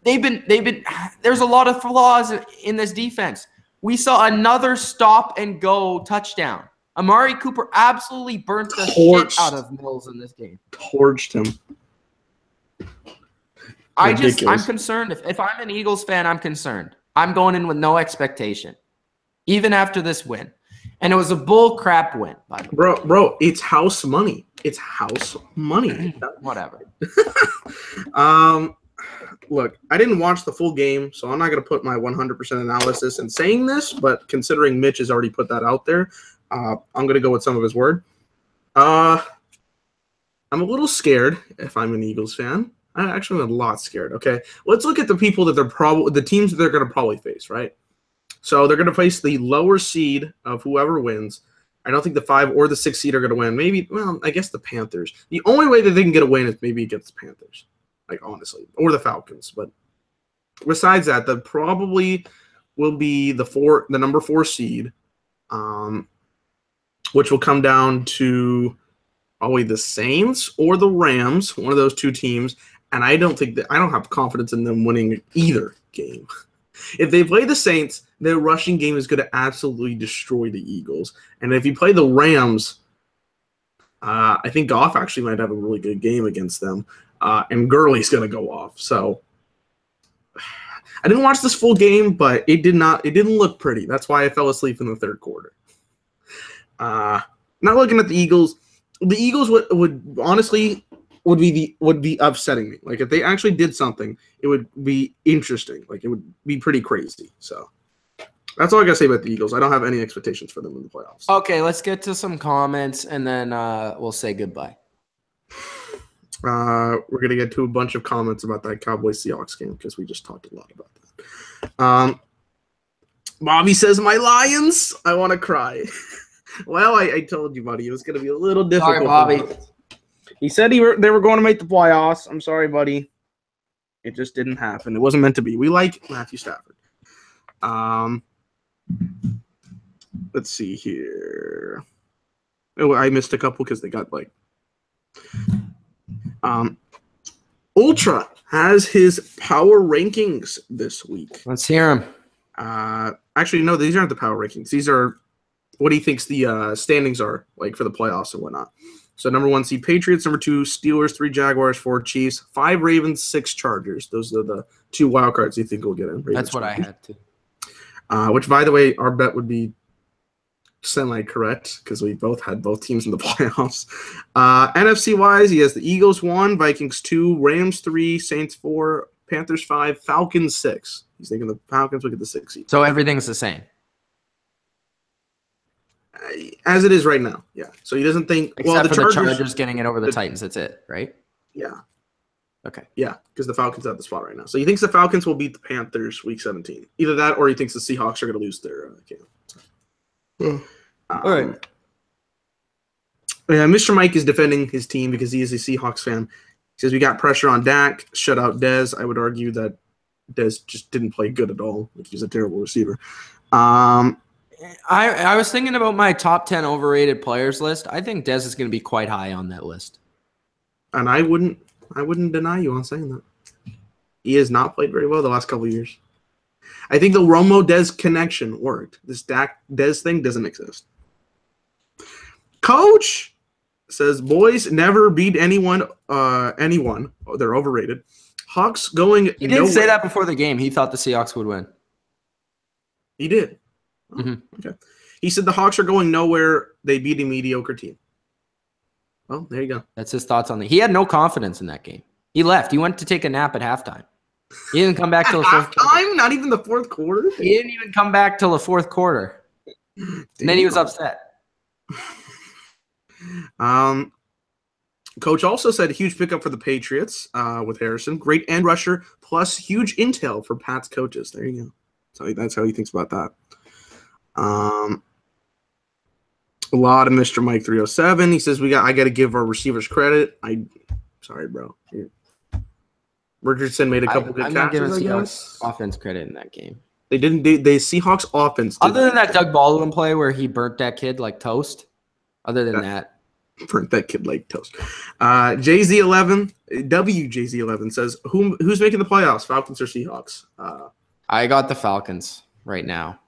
there's a lot of flaws in this defense. We saw another stop-and-go touchdown. Amari Cooper absolutely burnt the shit out of Mills in this game. Torched him. I'm concerned. If I'm an Eagles fan, I'm concerned. I'm going in with no expectation, even after this win. And it was a bull crap win, by the way. Bro, it's house money. It's house money. Whatever. Look, I didn't watch the full game, so I'm not going to put my 100% analysis in saying this, but considering Mitch has already put that out there, I'm going to go with some of his word. I'm a little scared if I'm an Eagles fan. I'm actually a lot scared, okay? Let's look at the people that the teams that they're going to probably face, right? So they're going to face the lower seed of whoever wins. I don't think the 5 or the 6 seed are going to win. Maybe, well, I guess the Panthers. The only way that they can get a win is maybe against the Panthers, like honestly, or the Falcons. But besides that, that probably will be the number 4 seed, which will come down to probably the Saints or the Rams, one of those two teams. And I don't have confidence in them winning either game. If they play the Saints, their rushing game is going to absolutely destroy the Eagles. And if you play the Rams, I think Goff actually might have a really good game against them. And Gurley's going to go off. So I didn't watch this full game, but it didn't look pretty. That's why I fell asleep in the third quarter. Not looking at the Eagles. The Eagles would honestly be upsetting me. Like if they actually did something, it would be interesting. Like it would be pretty crazy. So that's all I gotta say about the Eagles. I don't have any expectations for them in the playoffs. Okay, let's get to some comments and then we'll say goodbye. We're gonna get to a bunch of comments about that Cowboys Seahawks game because we just talked a lot about that. Bobby says, "My Lions, I want to cry." Well, I told you, buddy, it was gonna be a little difficult. Sorry, Bobby. He said they were going to make the playoffs. I'm sorry, buddy. It just didn't happen. It wasn't meant to be. We like Matthew Stafford. Let's see here. Oh, I missed a couple because they got like. Ultra has his power rankings this week. Let's hear him. Actually, no, these aren't the power rankings. These are what he thinks the standings are like for the playoffs and whatnot. So number 1 seed Patriots, number 2 Steelers, 3 Jaguars, 4 Chiefs, 5 Ravens, 6 Chargers. Those are the 2 wild cards you think will get in. Ravens, that's what Chargers. I had to. Which, by the way, our bet would be semi-correct because we both had both teams in the playoffs. NFC-wise, he has the Eagles 1, Vikings 2, Rams 3, Saints 4, Panthers 5, Falcons 6. He's thinking the Falcons will get the 6 seed. So everything's the same. As it is right now, yeah. So he doesn't think. Except for the Chargers getting it over the Titans. That's it, right? Yeah. Okay. Yeah, because the Falcons have the spot right now. So he thinks the Falcons will beat the Panthers week 17. Either that, or he thinks the Seahawks are going to lose their game. All right. Yeah, Mr. Mike is defending his team because he is a Seahawks fan. He says we got pressure on Dak, shut out Dez. I would argue that Dez just didn't play good at all. Like he's a terrible receiver. I was thinking about my top 10 overrated players list. I think Dez is going to be quite high on that list. And I wouldn't deny you on saying that. He has not played very well the last couple of years. I think the Romo-Dez connection worked. This Dak-Dez thing doesn't exist. Coach says, boys never beat anyone. Oh, they're overrated. Hawks going He didn't say that before the game. He thought the Seahawks would win. He did. Mm-hmm. Okay. He said the Hawks are going nowhere. They beat a mediocre team. Well, there you go. That's his thoughts on he had no confidence in that game. He left. He went to take a nap at halftime. He didn't come back till the fourth quarter. Halftime? Not even the fourth quarter? He didn't even come back till the fourth quarter. And then he was upset. Coach also said a huge pickup for the Patriots with Harrison. Great end rusher, plus huge intel for Pat's coaches. There you go. So that's how he thinks about that. A lot of Mr. Mike 307. He says I got to give our receivers credit. Sorry, bro. Richardson made a couple good catches. I'm not giving Seahawks offense credit in that game. They didn't. The Seahawks offense. Other than that Doug Baldwin play where he burnt that kid like toast. Other than that. Burnt that kid like toast. JZ11, WJZ11 says, who's making the playoffs, Falcons or Seahawks? I got the Falcons right now.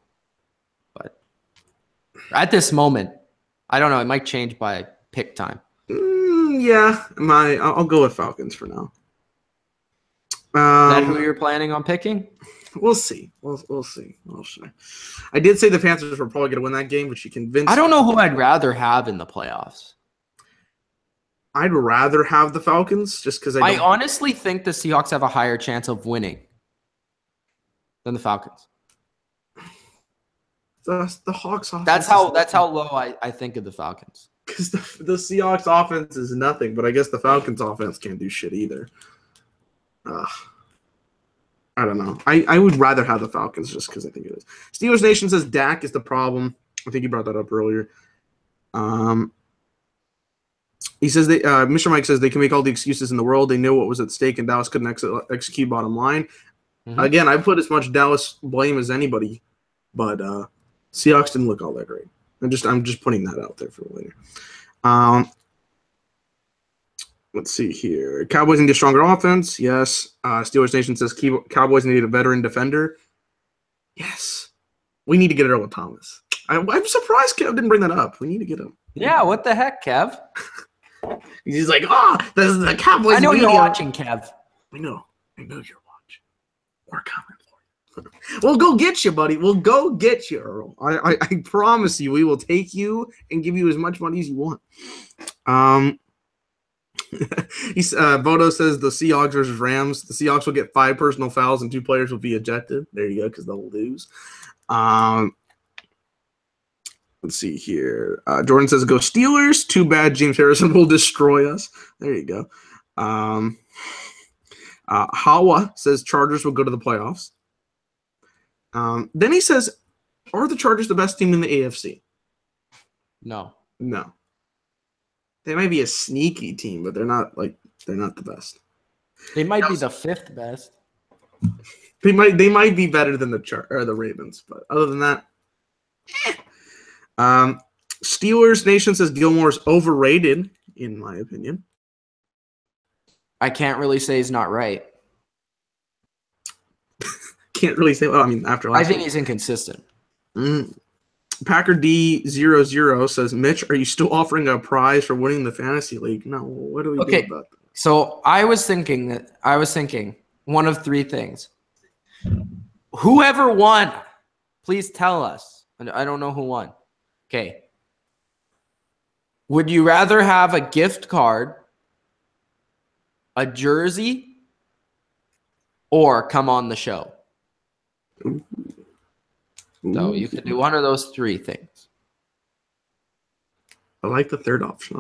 But at this moment, I don't know. It might change by pick time. Yeah, I'll go with Falcons for now. Is that who you're planning on picking? We'll see. We'll see. I did say the Panthers were probably going to win that game, but you convinced me. I don't know who I'd rather have in the playoffs. I'd rather have the Falcons just because I honestly think the Seahawks have a higher chance of winning than the Falcons. The Hawks offense. That's how low I think of the Falcons. Because the Seahawks offense is nothing, but I guess the Falcons offense can't do shit either. I don't know. I would rather have the Falcons just because I think it is. Steelers Nation says Dak is the problem. I think you brought that up earlier. He says Mr. Mike says they can make all the excuses in the world. They know what was at stake, and Dallas couldn't execute bottom line. Mm-hmm. Again, I put as much Dallas blame as anybody, but Seahawks didn't look all that great. I'm just putting that out there for later. Let's see here. Cowboys need a stronger offense. Yes. Steelers Nation says Cowboys need a veteran defender. Yes. We need to get Earl Thomas. I'm surprised Kev didn't bring that up. We need to get him. Yeah, what the heck, Kev? He's like, this is the Cowboys. I know you're watching, Kev. I know you're watching. We're coming for you. We'll go get you, buddy. We'll go get you, Earl. I promise you, we will take you and give you as much money as you want. Bodo says the Seahawks versus Rams. The Seahawks will get 5 personal fouls and 2 players will be ejected. There you go, because they'll lose. Let's see here. Jordan says go Steelers. Too bad James Harrison will destroy us. There you go. Hawa says Chargers will go to the playoffs. Then he says, are the Chargers the best team in the AFC? No. They might be a sneaky team, but they're not the best. They might be the 5th best. They might be better than the Ravens, but other than that, Steelers Nation says Gilmore's overrated, in my opinion. I can't really say he's not right. Can't really say. Well, I mean, after last I think he's inconsistent. Packer D00 says, Mitch, are you still offering a prize for winning the fantasy league? No. What do we do about that? So I was thinking one of 3 things. Whoever won, please tell us. I don't know who won. Okay. Would you rather have a gift card, a jersey, or come on the show? So you could do one of those 3 things. I like the third option.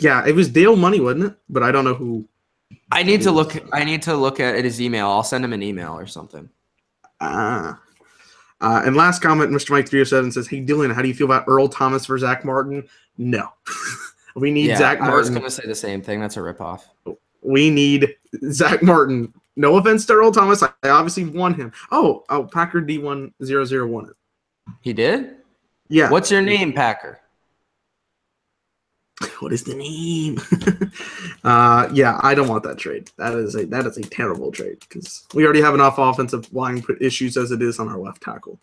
Yeah, it was Dale Money, wasn't it? But I don't know who. I need to look at his email. I'll send him an email or something. And last comment, Mr. Mike 307 says, hey, Dylan, how do you feel about Earl Thomas for Zach Martin? No. We need Zach Martin. I was going to say the same thing. That's a ripoff. We need Zach Martin. No offense to Earl Thomas. I obviously won him. Oh, Packer D100 won it. He did? Yeah. What's your name, Packer? What is the name? Yeah, I don't want that trade. That is a terrible trade because we already have enough offensive line issues as it is on our left tackle.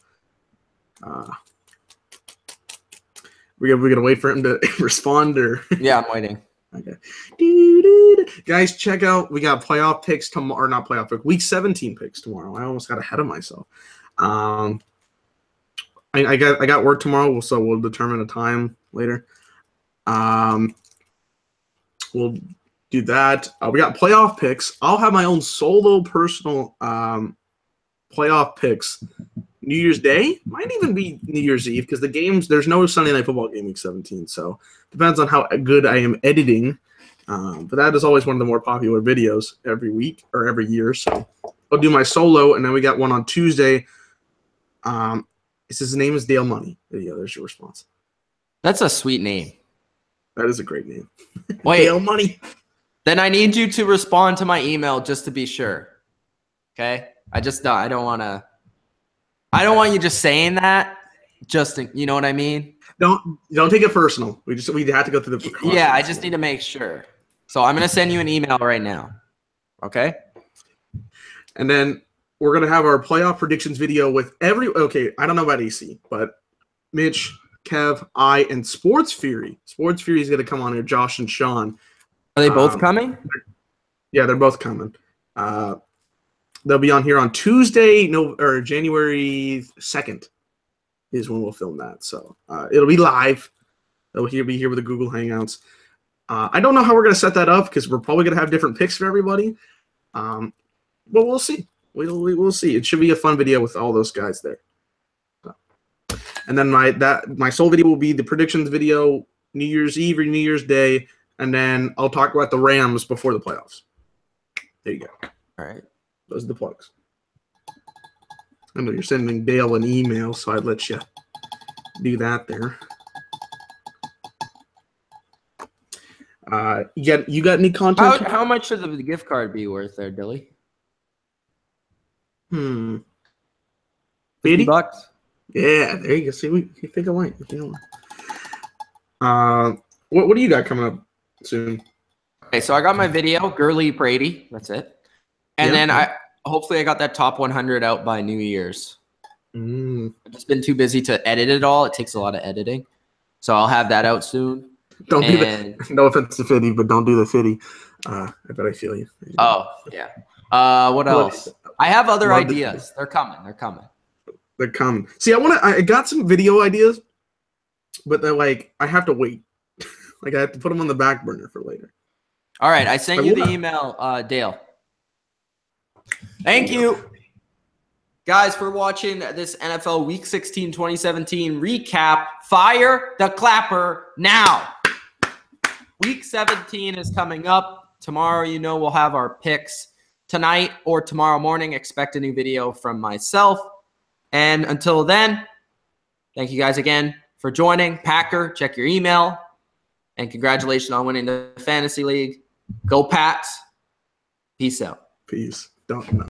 We're gonna wait for him to respond, or yeah, I'm waiting. Okay, guys, check out. We got playoff picks tomorrow, or not playoff pick. Week 17 picks tomorrow. I almost got ahead of myself. I got work tomorrow, so we'll determine a time later. We'll do that. We got playoff picks. I'll have my own solo personal playoff picks. New Year's Day might even be New Year's Eve because the games, there's no Sunday Night Football game week 17, so depends on how good I am editing. But that is always one of the more popular videos every week or every year. So I'll do my solo, and then we got one on Tuesday. It says his name is Dale Money. There you go. There's your response. That's a sweet name. That is a great name. Wait. Dale Money. Then I need you to respond to my email just to be sure. Okay? I don't want you just saying that. You know what I mean? Don't take it personal. We have to go through the precautions. Yeah, I just need to make sure. So I'm going to send you an email right now. Okay? And then we're going to have our playoff predictions video with okay, I don't know about AC, but Mitch, Kev, I, and Sports Fury. Sports Fury is going to come on here, Josh and Sean. Are they both coming? Yeah, they're both coming. They'll be on here on Tuesday, January 2nd is when we'll film that. So it'll be live. They'll be here with the Google Hangouts. I don't know how we're going to set that up because we're probably going to have different picks for everybody. But we'll see. We'll see. It should be a fun video with all those guys there. And then my sole video will be the predictions video, New Year's Eve or New Year's Day, and then I'll talk about the Rams before the playoffs. There you go. All right. Those are the plugs. I know you're sending Dale an email, so I'd let you do that there. You got any content? How much should the gift card be worth there, Dilly? $50? $50? Yeah, there you go. See, you think alike. What do you got coming up soon? Okay, so I got my video, Gurley Brady. That's it. And then hopefully I got that top 100 out by New Year's. I've just been too busy to edit it all. It takes a lot of editing. So I'll have that out soon. Don't do that. No offense to Fitty, but don't do the Fitty. I bet I feel you. Oh, yeah. What else? I have other ideas. They're coming. They're coming. See, I got some video ideas, but they're like, I have to wait. Like, I have to put them on the back burner for later. All right. I sent you the email, Dale. Thank you, guys, for watching this NFL Week 16 2017 recap. Fire the clapper now. Week 17 is coming up. Tomorrow, we'll have our picks. Tonight or tomorrow morning, expect a new video from myself. And until then, thank you guys again for joining. Packer, check your email. And congratulations on winning the Fantasy League. Go Pats. Peace out. Peace. Don't know.